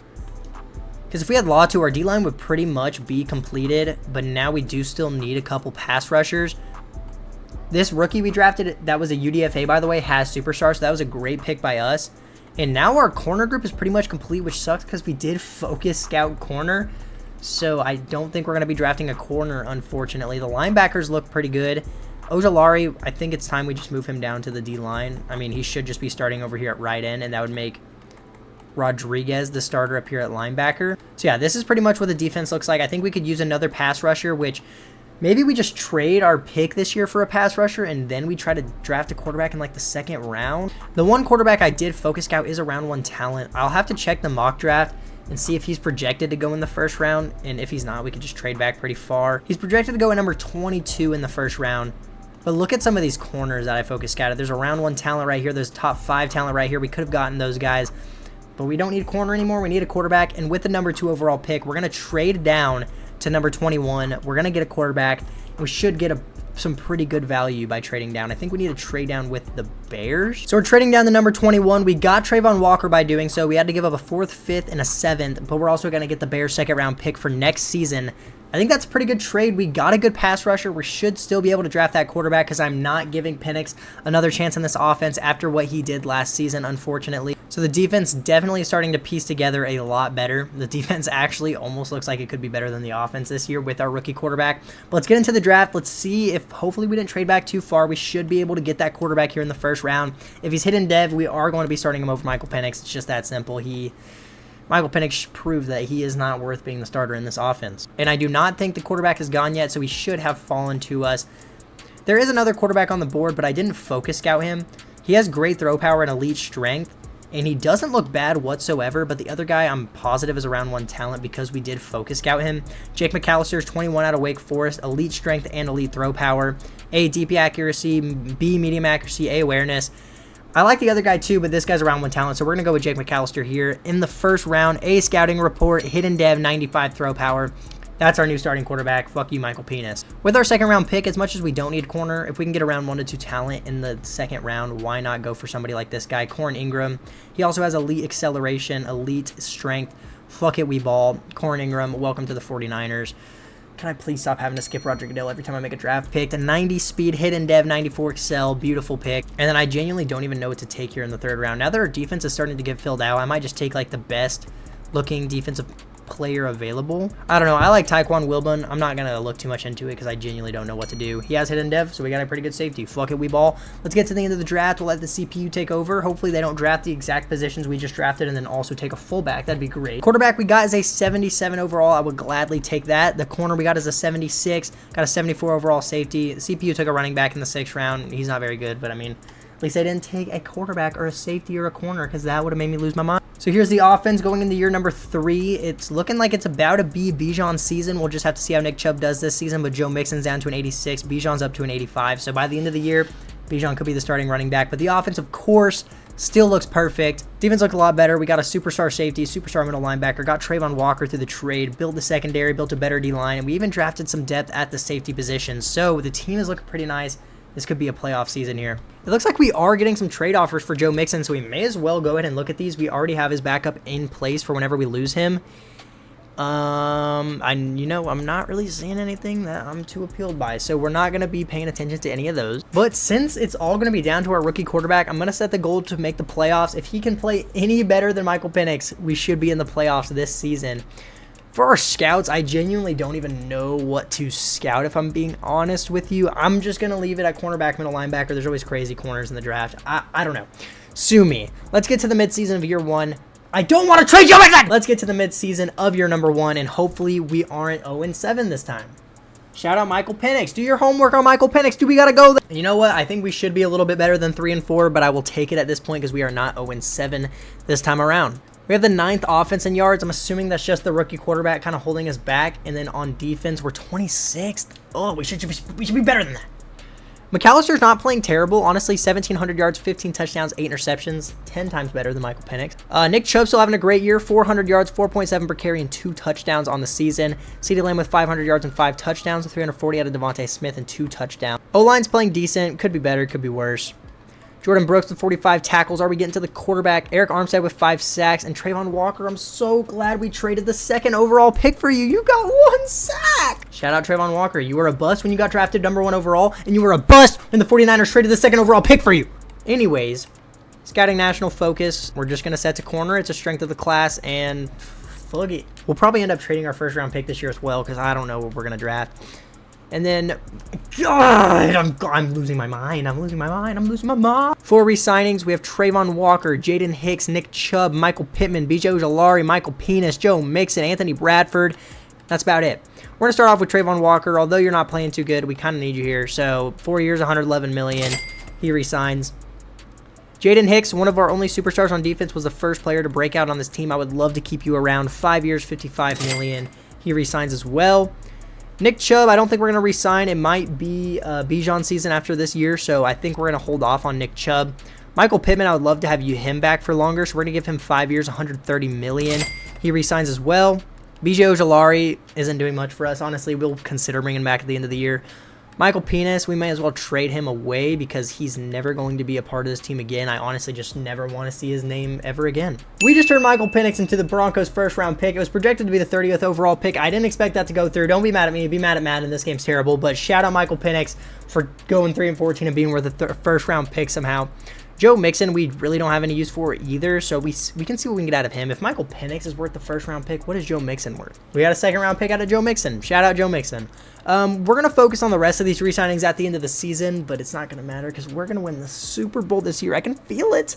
Because if we had Latu, our D-line would pretty much be completed. But now we do still need a couple pass rushers. This rookie we drafted, that was a UDFA, by the way, has superstars. So that was a great pick by us. And now our corner group is pretty much complete, which sucks because we did focus scout corner. So I don't think we're going to be drafting a corner, unfortunately. The linebackers look pretty good. Ojulari, I think it's time we just move him down to the D-line. I mean, he should just be starting over here at right end, and that would make Rodriguez the starter up here at linebacker. So yeah, this is pretty much what the defense looks like. I think we could use another pass rusher, which maybe we just trade our pick this year for a pass rusher, and then we try to draft a quarterback in like the second round. The one quarterback I did focus scout is a round 1 talent. I'll have to check the mock draft and see if he's projected to go in the first round, and if he's not, we could just trade back pretty far. He's projected to go at number 22 in the first round, but look at some of these corners that I focus scouted. There's a round 1 talent right here. There's top 5 talent right here. We could have gotten those guys, but we don't need a corner anymore. We need a quarterback, and with the number 2 overall pick, we're going to trade down to number 21. We're going to get a quarterback. We should get some pretty good value by trading down. I think we need to trade down with the Bears. So we're trading down to number 21. We got Trayvon Walker by doing so. We had to give up a 4th, 5th, and a 7th, but we're also going to get the Bears' 2nd round pick for next season. I think that's a pretty good trade. We got a good pass rusher. We should still be able to draft that quarterback because I'm not giving Penix another chance in this offense after what he did last season, unfortunately. So the defense definitely is starting to piece together a lot better. The defense actually almost looks like it could be better than the offense this year with our rookie quarterback. But let's get into the draft. Let's see if hopefully we didn't trade back too far. We should be able to get that quarterback here in the first round. If he's hidden dev, we are going to be starting him over Michael Penix. It's just that simple. Michael Penix proved that he is not worth being the starter in this offense. And I do not think the quarterback is gone yet, so he should have fallen to us. There is another quarterback on the board, but I didn't focus scout him. He has great throw power and elite strength, and he doesn't look bad whatsoever, but the other guy I'm positive is a round 1 talent because we did focus scout him. Jake McAllister is 21 out of Wake Forest, elite strength and elite throw power, A, DP accuracy, B, medium accuracy, A, awareness. I like the other guy too, but this guy's a round 1 talent, so we're going to go with Jake McAllister here. In the first round, A scouting report, hidden dev, 95 throw power. That's our new starting quarterback. Fuck you, Michael Penis. With our 2nd round pick, as much as we don't need corner, if we can get around 1 to 2 talent in the 2nd round, why not go for somebody like this guy, Corn Ingram. He also has elite acceleration, elite strength. Fuck it, we ball. Corn Ingram, welcome to the 49ers. Can I please stop having to skip Roger Goodell every time I make a draft pick? A 90 speed, hidden dev, 94 excel, beautiful pick. And then I genuinely don't even know what to take here in the 3rd round. Now that our defense is starting to get filled out, I might just take like the best looking defensive player available. I don't know. I like Tyquan Wilbon. I'm not going to look too much into it because I genuinely don't know what to do. He has hidden dev, so we got a pretty good safety. Fuck it, we ball. Let's get to the end of the draft. We'll let the CPU take over. Hopefully they don't draft the exact positions we just drafted and then also take a fullback. That'd be great. Quarterback we got is a 77 overall. I would gladly take that. The corner we got is a 76. Got a 74 overall safety. The CPU took a running back in the 6th round. He's not very good, but I mean, at least I didn't take a quarterback or a safety or a corner because that would have made me lose my mind. So here's the offense going into year number 3. It's looking like it's about to be Bijan's season. We'll just have to see how Nick Chubb does this season, but Joe Mixon's down to an 86. Bijan's up to an 85. So by the end of the year, Bijan could be the starting running back. But the offense, of course, still looks perfect. Defense looked a lot better. We got a superstar safety, superstar middle linebacker, got Trayvon Walker through the trade, built the secondary, built a better D-line, and we even drafted some depth at the safety position. So the team is looking pretty nice. This could be a playoff season here. It looks like we are getting some trade offers for Joe Mixon, so we may as well go ahead and look at these. We already have his backup in place for whenever we lose him. I'm not really seeing anything that I'm too appealed by, so we're not going to be paying attention to any of those. But since it's all going to be down to our rookie quarterback, I'm going to set the goal to make the playoffs. If he can play any better than Michael Penix, we should be in the playoffs this season. For our scouts, I genuinely don't even know what to scout, if I'm being honest with you. I'm just going to leave it at cornerback, middle linebacker. There's always crazy corners in the draft. I don't know. Sue me. Let's get to the midseason of year 1. I don't want to trade Joe Mixon! Let's get to the midseason of year number 1, and hopefully we aren't 0-7 this time. Shout out Michael Penix. Do your homework on Michael Penix. Do we got to go there? You know what? I think we should be a little bit better than 3-4, but I will take it at this point because we are not 0-7 this time around. We have the 9th offense in yards. I'm assuming that's just the rookie quarterback kind of holding us back. And then on defense, we're 26th. Oh, we should be better than that. McAllister's not playing terrible. Honestly, 1,700 yards, 15 touchdowns, 8 interceptions. 10 times better than Michael Penix. Nick Chubb still having a great year. 400 yards, 4.7 per carry, and 2 touchdowns on the season. CeeDee Lamb with 500 yards and 5 touchdowns. 340 out of Devontae Smith and 2 touchdowns. O-line's playing decent. Could be better. Could be worse. Jordan Brooks with 45 tackles. Are we getting to the quarterback? Eric Armstead with 5 sacks. And Trayvon Walker, I'm so glad we traded the 2nd overall pick for you. You got 1 sack. Shout out Trayvon Walker. You were a bust when you got drafted number 1 overall. And you were a bust when the 49ers traded the 2nd overall pick for you. Anyways, scouting national focus. We're just going to set to corner. It's a strength of the class. And fuck it. We'll probably end up trading our 1st round pick this year as well, because I don't know what we're going to draft. And then, God, I'm losing my mind. I'm losing my mind. 4 re-signings. We have Trayvon Walker, Jaden Hicks, Nick Chubb, Michael Pittman, B.J. Ojolari, Michael Penis, Joe Mixon, Anthony Bradford. That's about it. We're going to start off with Trayvon Walker. Although you're not playing too good, we kind of need you here. So, 4 years, $111 million. He re-signs. Jaden Hicks, one of our only superstars on defense, was the first player to break out on this team. I would love to keep you around. 5 years, $55 million. He re-signs as well. Nick Chubb, I don't think we're going to re-sign. It might be Bijan season after this year, so I think we're going to hold off on Nick Chubb. Michael Pittman, I would love to have him back for longer, so we're going to give him 5 years, $130 million. He re-signs as well. B.J. Ojolari isn't doing much for us. Honestly, we'll consider bringing him back at the end of the year. Michael Penis, we may as well trade him away because he's never going to be a part of this team again. I honestly just never want to see his name ever again. We just turned Michael Penix into the Broncos' 1st round pick. It was projected to be the 30th overall pick. I didn't expect that to go through. Don't be mad at me. Be mad at Madden. This game's terrible. But shout out Michael Penix for going 3-14 and being worth a 1st round pick somehow. Joe Mixon, we really don't have any use for either, so we can see what we can get out of him. If Michael Penix is worth the 1st round pick, what is Joe Mixon worth? We got a 2nd round pick out of Joe Mixon. Shout out Joe Mixon. We're going to focus on the rest of these re-signings at the end of the season, but it's not going to matter because we're going to win the Super Bowl this year. I can feel it.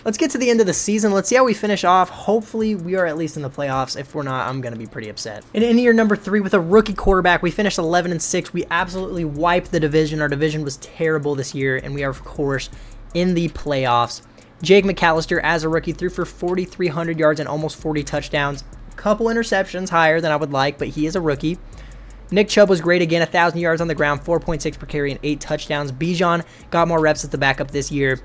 Let's get to the end of the season. Let's see how we finish off. Hopefully, we are at least in the playoffs. If we're not, I'm going to be pretty upset. And in year number 3 with a rookie quarterback, we finished 11-6. We absolutely wiped the division. Our division was terrible this year, and we are, of course, in the playoffs. Jake McAllister, as a rookie, threw for 4,300 yards and almost 40 touchdowns. A couple interceptions higher than I would like, but he is a rookie. Nick Chubb was great again, 1,000 yards on the ground, 4.6 per carry, and 8 touchdowns. Bijan got more reps as the backup this year.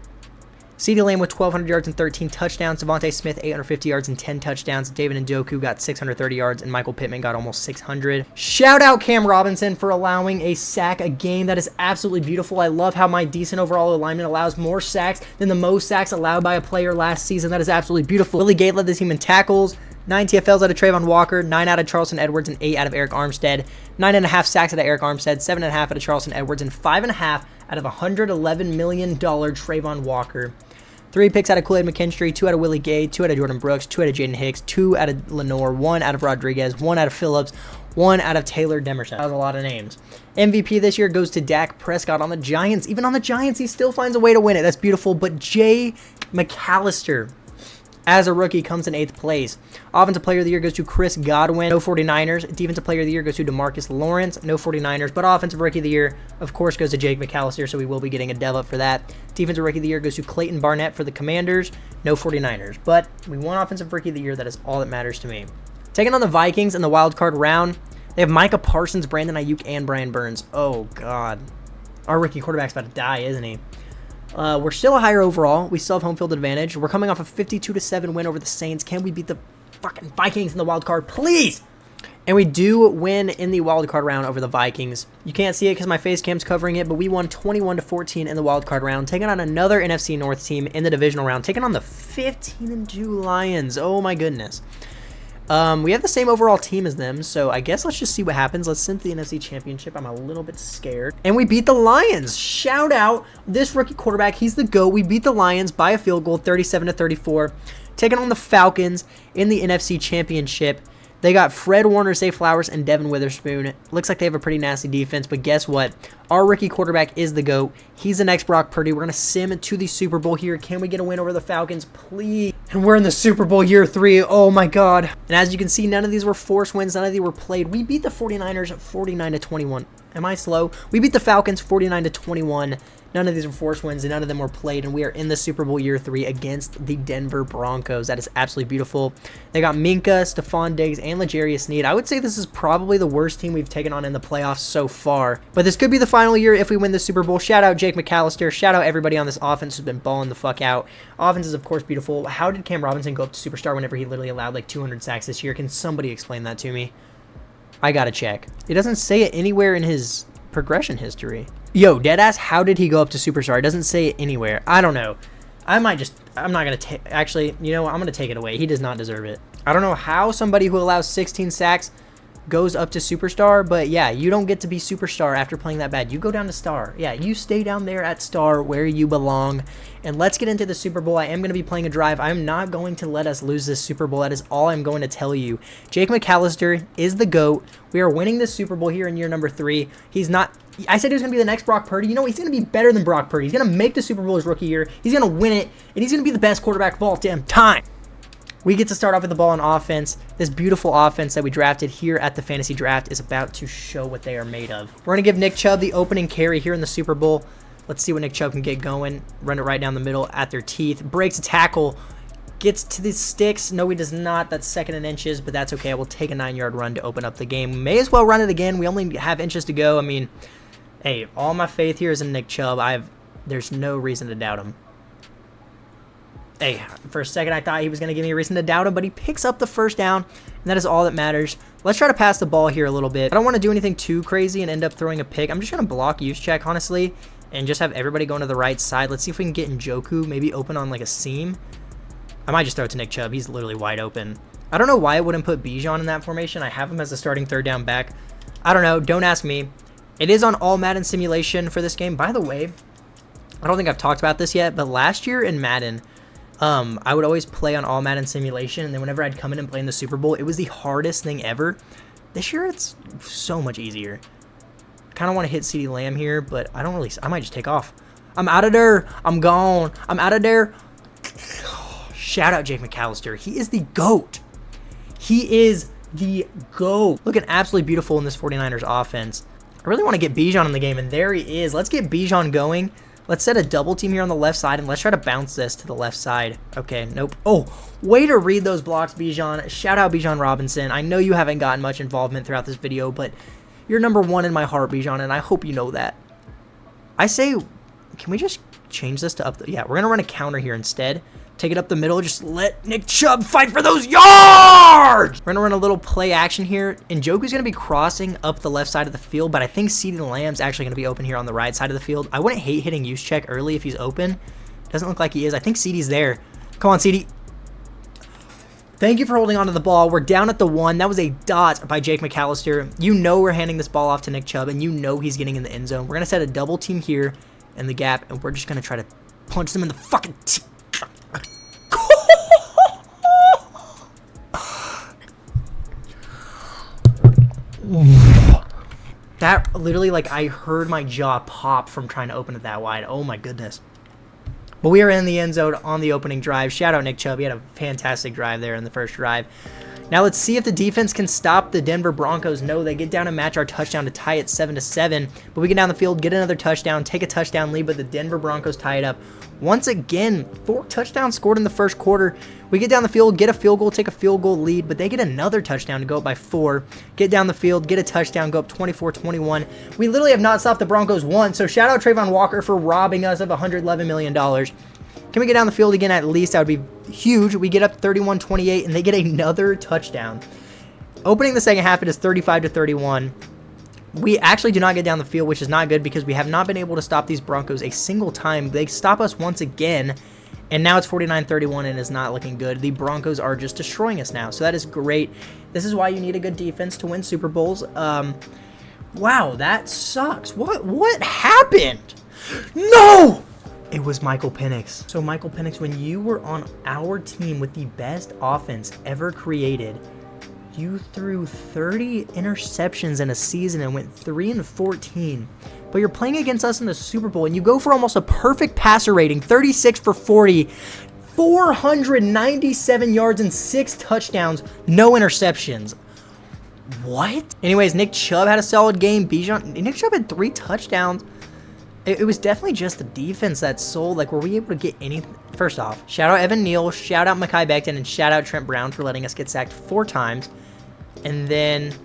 CeeDee Lamb with 1,200 yards and 13 touchdowns. Devontae Smith, 850 yards and 10 touchdowns. David Njoku got 630 yards, and Michael Pittman got almost 600. Shout out Cam Robinson for allowing a sack a game. That is absolutely beautiful. I love how my decent overall alignment allows more sacks than the most sacks allowed by a player last season. That is absolutely beautiful. Willie Gay led the team in tackles. 9 TFLs out of Trayvon Walker, 9 out of Charleston Edwards, and 8 out of Eric Armstead. 9.5 sacks out of Eric Armstead, 7.5 out of Charleston Edwards, and 5.5 out of $111 million Trayvon Walker. 3 picks out of Kool-Aid McKinstry, 2 out of Willie Gay, 2 out of Jordan Brooks, 2 out of Jaden Hicks, 2 out of Lenore, 1 out of Rodriguez, 1 out of Phillips, 1 out of Taylor Demerson. That was a lot of names. MVP this year goes to Dak Prescott on the Giants. Even on the Giants, he still finds a way to win it. That's beautiful. But Jay McAllister, as a rookie, comes in 8th place. Offensive Player of the Year goes to Chris Godwin, no 49ers. Defensive Player of the Year goes to DeMarcus Lawrence, no 49ers. But Offensive Rookie of the Year, of course, goes to Jake McAllister, so we will be getting a dev up for that. Defensive Rookie of the Year goes to Clayton Barnett for the Commanders, no 49ers. But we won Offensive Rookie of the Year. That is all that matters to me. Taking on the Vikings in the wild card round, they have Micah Parsons, Brandon Ayuk, and Brian Burns. Oh, God. Our rookie quarterback's about to die, isn't he? We're still a higher overall. We still have home field advantage. We're coming off a 52-7 win over the Saints. Can we beat the fucking Vikings in the wild card, please? And we do win in the wild card round over the Vikings. You can't see it because my face cam's covering it, but we won 21-14 in the wild card round, taking on another NFC North team in the divisional round, taking on the 15-2 Lions. Oh my goodness. We have the same overall team as them, so I guess let's just see what happens. Let's send to the NFC Championship. I'm a little bit scared. And we beat the Lions. Shout out this rookie quarterback. He's the GOAT. We beat the Lions by a field goal, 37-34. Taking on the Falcons in the NFC Championship. They got Fred Warner, Zay Flowers, and Devin Witherspoon. Looks like they have a pretty nasty defense, but guess what? Our rookie quarterback is the GOAT. He's the next Brock Purdy. We're going to sim to the Super Bowl here. Can we get a win over the Falcons, please? And we're in the Super Bowl year 3. Oh, my God. And as you can see, none of these were forced wins. None of these were played. We beat the 49ers 49-21. Am I slow? We beat the Falcons 49-21. None of these were forced wins, and none of them were played, and we are in the Super Bowl year 3 against the Denver Broncos. That is absolutely beautiful. They got Minka, Stephon Diggs, and L'Jarius Sneed. I would say this is probably the worst team we've taken on in the playoffs so far, but this could be the final year if we win the Super Bowl. Shout out Jake McAllister. Shout out everybody on this offense who's been balling the fuck out. Offense is, of course, beautiful. How did Cam Robinson go up to superstar whenever he literally allowed like 200 sacks this year? Can somebody explain that to me? I gotta check. It doesn't say it anywhere in his progression history. Yo, deadass, how did he go up to superstar? It doesn't say it anywhere. I don't know. I'm not going to take... Actually, you know what? I'm going to take it away. He does not deserve it. I don't know how somebody who allows 16 sacks goes up to superstar, but yeah, you don't get to be superstar after playing that bad. You go down to star. Yeah, you stay down there at star where you belong. And let's get into the Super Bowl. I am going to be playing a drive. I'm not going to let us lose this Super Bowl. That is all I'm going to tell you. Jake McAllister is the GOAT. We are winning this Super Bowl here in year number 3. He's not... I said he was going to be the next Brock Purdy. You know, he's going to be better than Brock Purdy. He's going to make the Super Bowl his rookie year. He's going to win it, and he's going to be the best quarterback of all damn time. We get to start off with the ball on offense. This beautiful offense that we drafted here at the fantasy draft is about to show what they are made of. We're going to give Nick Chubb the opening carry here in the Super Bowl. Let's see what Nick Chubb can get going. Run it right down the middle at their teeth. Breaks a tackle. Gets to the sticks. No, he does not. That's second and inches, but that's okay. I will take a 9-yard run to open up the game. May as well run it again. We only have inches to go. I mean... Hey, all my faith here is in Nick Chubb. There's no reason to doubt him. Hey, for a second I thought he was going to give me a reason to doubt him, but he picks up the first down, and that is all that matters. Let's try to pass the ball here a little bit. I don't want to do anything too crazy and end up throwing a pick. I'm just going to block use check, honestly, and just have everybody going to the right side. Let's see if we can get Njoku maybe open on like a seam. I might just throw it to Nick Chubb. He's literally wide open. I don't know why I wouldn't put Bijan in that formation. I have him as a starting third down back. I don't know. Don't ask me. It is on all Madden simulation for this game. By the way, I don't think I've talked about this yet, but last year in Madden, I would always play on all Madden simulation, and then whenever I'd come in and play in the Super Bowl, it was the hardest thing ever. This year, it's so much easier. Kind of want to hit CeeDee Lamb here, but I don't really... I might just take off. I'm out of there. I'm gone. I'm out of there. Shout out Jake McAllister. He is the GOAT. He is the GOAT. Looking absolutely beautiful in this 49ers offense. I really want to get Bijan in the game, and there he is. Let's get Bijan going. Let's set a double team here on the left side, and let's try to bounce this to the left side. Okay, nope. Oh, way to read those blocks, Bijan. Shout out Bijan Robinson. I know you haven't gotten much involvement throughout this video, but you're number 1 in my heart, Bijan, and I hope you know that. I say, can we just change this to up the... Yeah, we're going to run a counter here instead. Take it up the middle. Just let Nick Chubb fight for those yards. We're going to run a little play action here. Njoku's going to be crossing up the left side of the field, but I think CeeDee Lamb's actually going to be open here on the right side of the field. I wouldn't hate hitting use check early if he's open. Doesn't look like he is. I think CeeDee's there. Come on, CeeDee. Thank you for holding on to the ball. We're down at the 1. That was a dot by Jake McAllister. You know we're handing this ball off to Nick Chubb, and you know he's getting in the end zone. We're going to set a double team here in the gap, and we're just going to try to punch them in the fucking teeth. That literally, like, I heard my jaw pop from trying to open it that wide. Oh my goodness. But we are in the end zone on the opening drive. Shout out Nick Chubb. He had a fantastic drive there in the first drive. Now let's see if the defense can stop the Denver Broncos. No, they get down and match our touchdown to tie it 7-7. But we get down the field, get another touchdown, take a touchdown lead, but the Denver Broncos tie it up. Once again, 4 touchdowns scored in the first quarter. We get down the field, get a field goal, take a field goal lead, but they get another touchdown to go up by 4. Get down the field, get a touchdown, go up 24-21. We literally have not stopped the Broncos once, so shout out Trayvon Walker for robbing us of $111 million. Can we get down the field again at least? That would be huge. We get up 31-28, and they get another touchdown. Opening the second half, it is 35-31. We actually do not get down the field, which is not good because we have not been able to stop these Broncos a single time. They stop us once again, and now it's 49-31 and is not looking good. The Broncos are just destroying us now, so that is great. This is why you need a good defense to win Super Bowls. Wow, that sucks. What happened? No! It was Michael Penix. So Michael Penix, when you were on our team with the best offense ever created, You threw 30 interceptions in a season and went 3-14. But you're playing against us in the Super Bowl, and you go for almost a perfect passer rating, 36 for 40, 497 yards and 6 touchdowns, no interceptions. What? Anyways, Nick Chubb had a solid game. Nick Chubb had 3 touchdowns. It was definitely just the defense that sold. Like, were we able to get any? First off, shout out Evan Neal, shout out Mekhi Becton, and shout out Trent Brown for letting us get sacked 4 times. And then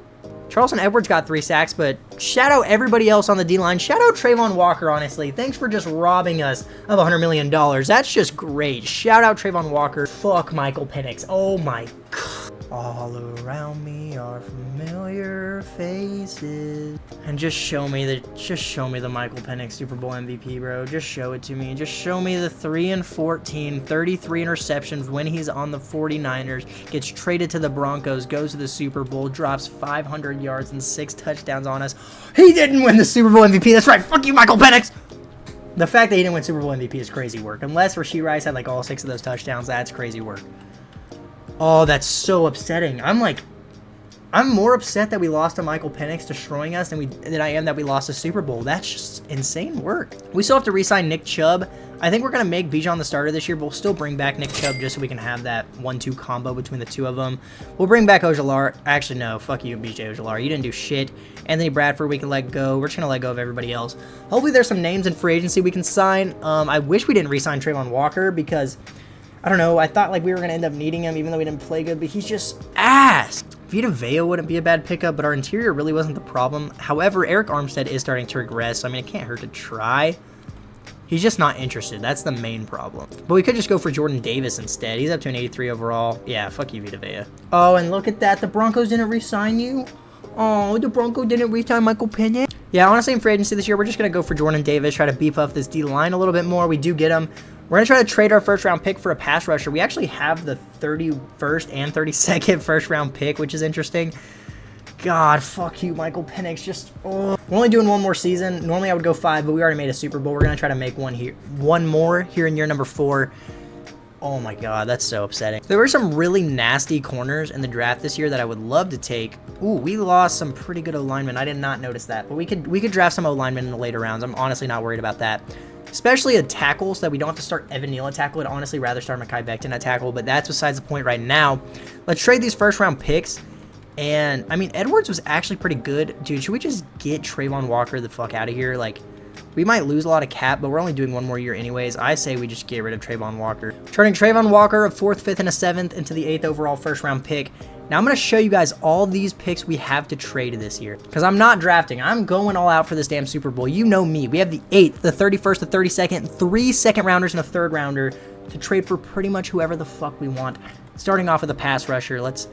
Charleston Edwards got 3 sacks, but shout out everybody else on the D-line. Shout out Trayvon Walker, honestly. Thanks for just robbing us of $100 million. That's just great. Shout out Trayvon Walker. Fuck Michael Penix. Oh my God. All around me are familiar faces. And just show me the Michael Penix Super Bowl MVP, bro. Just show it to me. Just show me the 3-14, 33 interceptions when he's on the 49ers, gets traded to the Broncos, goes to the Super Bowl, drops 500 yards and 6 touchdowns on us. He didn't win the Super Bowl MVP. That's right. Fuck you, Michael Penix. The fact that he didn't win Super Bowl MVP is crazy work. Unless Rashee Rice had like all 6 of those touchdowns, that's crazy work. Oh, that's so upsetting. I'm more upset that we lost to Michael Penix destroying us than I am that we lost a Super Bowl. That's just insane work. We still have to re-sign Nick Chubb. I think we're going to make Bijan the starter this year, but we'll still bring back Nick Chubb just so we can have that 1-2 combo between the two of them. We'll bring back Ojulari. Actually, no. Fuck you, BJ Ojulari. You didn't do shit. Anthony Bradford, we can let go. We're just going to let go of everybody else. Hopefully there's some names in free agency we can sign. I wish we didn't re-sign Trayvon Walker because, I don't know, I thought like we were going to end up needing him even though we didn't play good, but he's just ass. Vita Vea wouldn't be a bad pickup, but our interior really wasn't the problem. However, Eric Armstead is starting to regress, so I mean, it can't hurt to try. He's just not interested. That's the main problem. But we could just go for Jordan Davis instead. He's up to an 83 overall. Yeah, fuck you, Vita Vea. Oh, and look at that. The Broncos didn't re-sign you? Oh, the Broncos didn't re-sign Michael Penix? Yeah, honestly, in free agency this year, we're just going to go for Jordan Davis, try to beef up this D-line a little bit more. We do get him. We're going to try to trade our first-round pick for a pass rusher. We actually have the 31st and 32nd first-round pick, which is interesting. God, fuck you, Michael Penix. Just, oh. We're only doing 1 more season. Normally, I would go 5, but we already made a Super Bowl. We're going to try to make one more here in year number 4. Oh, my God, that's so upsetting. There were some really nasty corners in the draft this year that I would love to take. Ooh, we lost some pretty good O-linemen. I did not notice that, but we could draft some O-linemen in the later rounds. I'm honestly not worried about that. Especially a tackle, so that we don't have to start Evan Neal at tackle. I'd honestly rather start Mekhi Becton at tackle, but that's besides the point right now. Let's trade these first-round picks. And, I mean, Edwards was actually pretty good. Dude, should we just get Trayvon Walker the fuck out of here? Like, we might lose a lot of cap, but we're only doing 1 more year anyways. I say we just get rid of Trayvon Walker. Turning Trayvon Walker, a 4th, 5th, and a 7th into the 8th overall first-round pick. Now, I'm going to show you guys all these picks we have to trade this year. Because I'm not drafting. I'm going all out for this damn Super Bowl. You know me. We have the 8th, the 31st, the 32nd, 3 second-rounders, and a 3rd-rounder to trade for pretty much whoever the fuck we want. Starting off with a pass rusher. Let's...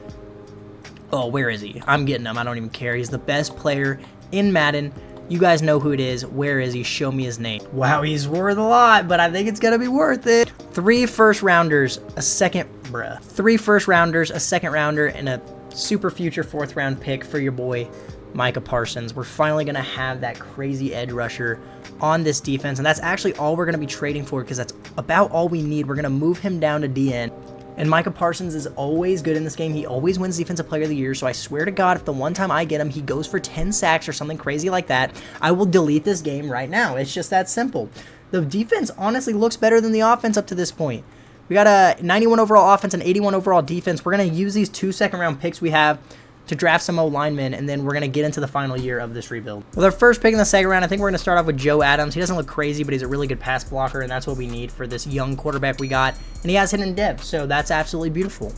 Oh, where is he? I'm getting him. I don't even care. He's the best player in Madden. You guys know who it is. Where is he? Show me his name. Wow, he's worth a lot, but I think it's going to be worth it. 3 first-rounders, a second... Bruh. 3 first-rounders, a 2nd-rounder, and a super future 4th-round pick for your boy, Micah Parsons. We're finally going to have that crazy edge rusher on this defense, and that's actually all we're going to be trading for because that's about all we need. We're going to move him down to DN. And Micah Parsons is always good in this game. He always wins Defensive Player of the Year, so I swear to God, if the one time I get him, he goes for 10 sacks or something crazy like that, I will delete this game right now. It's just that simple. The defense honestly looks better than the offense up to this point. We got a 91 overall offense and 81 overall defense. We're going to use these 2 second-round picks we have to draft some O-linemen, and then we're going to get into the final year of this rebuild. With our first pick in the 2nd round, I think we're going to start off with Joe Adams. He doesn't look crazy, but he's a really good pass blocker, and that's what we need for this young quarterback we got. And he has hidden depth, so that's absolutely beautiful.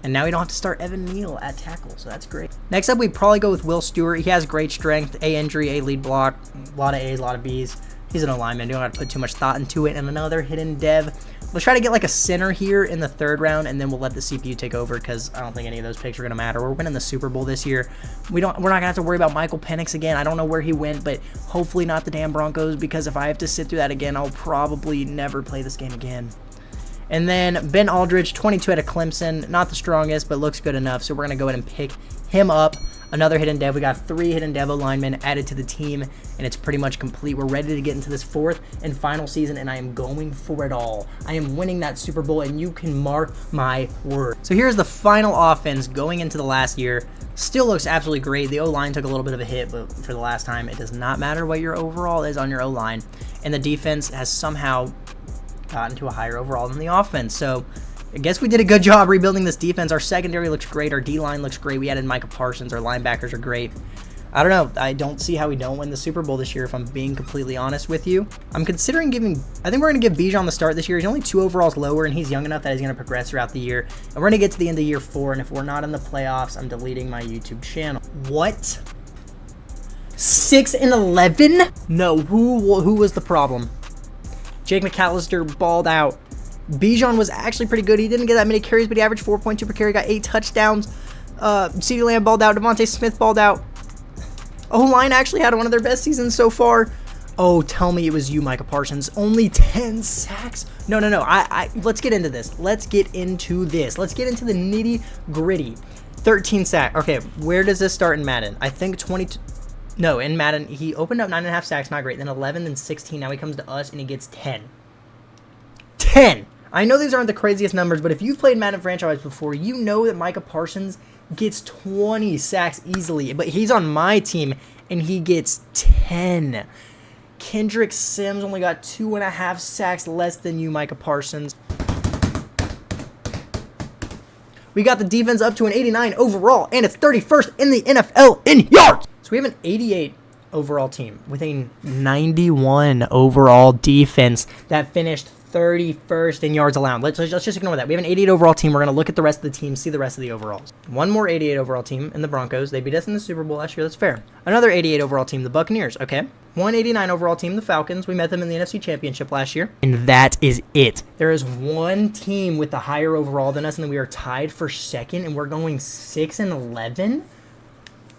And now we don't have to start Evan Neal at tackle, so that's great. Next up, we'd probably go with Will Stewart. He has great strength, A injury, A lead block, a lot of A's, a lot of B's. He's an O-lineman. You don't have to put too much thought into it. And another hidden dev. Let's try to get like a center here in the 3rd round, and then we'll let the CPU take over because I don't think any of those picks are going to matter. We're winning the Super Bowl this year. We're not going to have to worry about Michael Penix again. I don't know where he went, but hopefully not the damn Broncos, because if I have to sit through that again, I'll probably never play this game again. And then Ben Aldridge, 22 out of Clemson. Not the strongest, but looks good enough, so we're going to go ahead and pick him up. another hidden dev. We got 3 hidden dev linemen added to the team, and it's pretty much complete. We're ready to get into this 4th and final season, and I am going for it all. I am winning that Super Bowl, and you can mark my word. So here's the final offense going into the last year. Still looks absolutely great. The O-line took a little bit of a hit, but for the last time, it does not matter what your overall is on your O-line. And the defense has somehow gotten to a higher overall than the offense. So I guess we did a good job rebuilding this defense. Our secondary looks great. Our D-line looks great. We added Micah Parsons. Our linebackers are great. I don't know. I don't see how we don't win the Super Bowl this year, if I'm being completely honest with you. I'm considering giving... I think we're going to give Bijan the start this year. He's only 2 overalls lower, and he's young enough that he's going to progress throughout the year. And we're going to get to the end of year 4, and if we're not in the playoffs, I'm deleting my YouTube channel. What? 6-11? No, who was the problem? Jake McAllister balled out. Bijan was actually pretty good. He didn't get that many carries, but he averaged 4.2 per carry, got 8 touchdowns. CeeDee Lamb balled out. Devontae Smith balled out. O-line actually had one of their best seasons so far. Oh, tell me it was you, Micah Parsons. Only 10 sacks? No. Let's get into this. Let's get into the nitty gritty. 13 sacks. Okay, where does this start in Madden? I think 22. No, in Madden, he opened up 9.5 sacks, not great. Then 11, then 16. Now he comes to us and he gets 10. 10! I know these aren't the craziest numbers, but if you've played Madden franchise before, you know that Micah Parsons gets 20 sacks easily. But he's on my team, and he gets 10. Kendrick Sims only got 2.5 sacks less than you, Micah Parsons. We got the defense up to an 89 overall, and it's 31st in the NFL in yards. So we have an 88 overall team with a 91 overall defense that finished 31st in yards allowed. Let's just ignore that. We have an 88 overall team. We're going to look at the rest of the team, see the rest of the overalls. One more 88 overall team in the Broncos. They beat us in the Super Bowl last year. That's fair. Another 88 overall team, the Buccaneers. Okay. 189 overall team, the Falcons. We met them in the NFC Championship last year. And that is it. There is one team with the higher overall than us, and then we are tied for second, and we're going 6-11.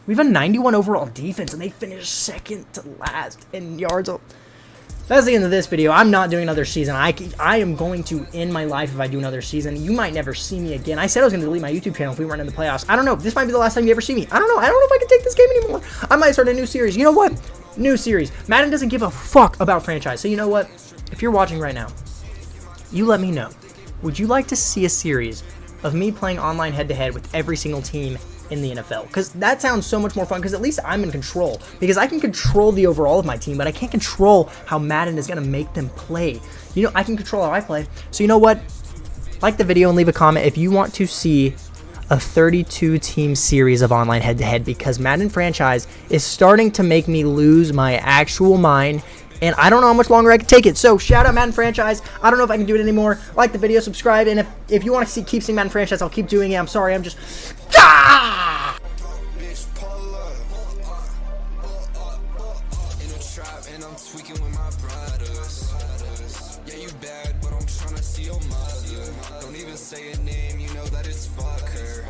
We have a 91 overall defense, and they finished second to last in yards. That's the end of this video. I'm not doing another season. I am going to end my life if I do another season. You might never see me again. I said I was going to delete my YouTube channel if we weren't in the playoffs. I don't know. This might be the last time you ever see me. I don't know. I don't know if I can take this game anymore. I might start a new series. You know what? New series. Madden doesn't give a fuck about franchise. So you know what? If you're watching right now, you let me know. Would you like to see a series of me playing online head-to-head with every single team in the NFL? Because that sounds so much more fun, because at least I'm in control, because I can control the overall of my team, but I can't control how Madden is going to make them play. You know, I can control how I play. So you know what? Like the video and leave a comment if you want to see a 32 team series of online head-to-head, because Madden franchise is starting to make me lose my actual mind, and I don't know how much longer I can take it. So shout out Madden franchise. I don't know if I can do it anymore. Like the video, subscribe, and if you want to keep seeing Madden franchise, I'll keep doing it. I'm sorry, I'm just... Say a name, you know that it's fuck her.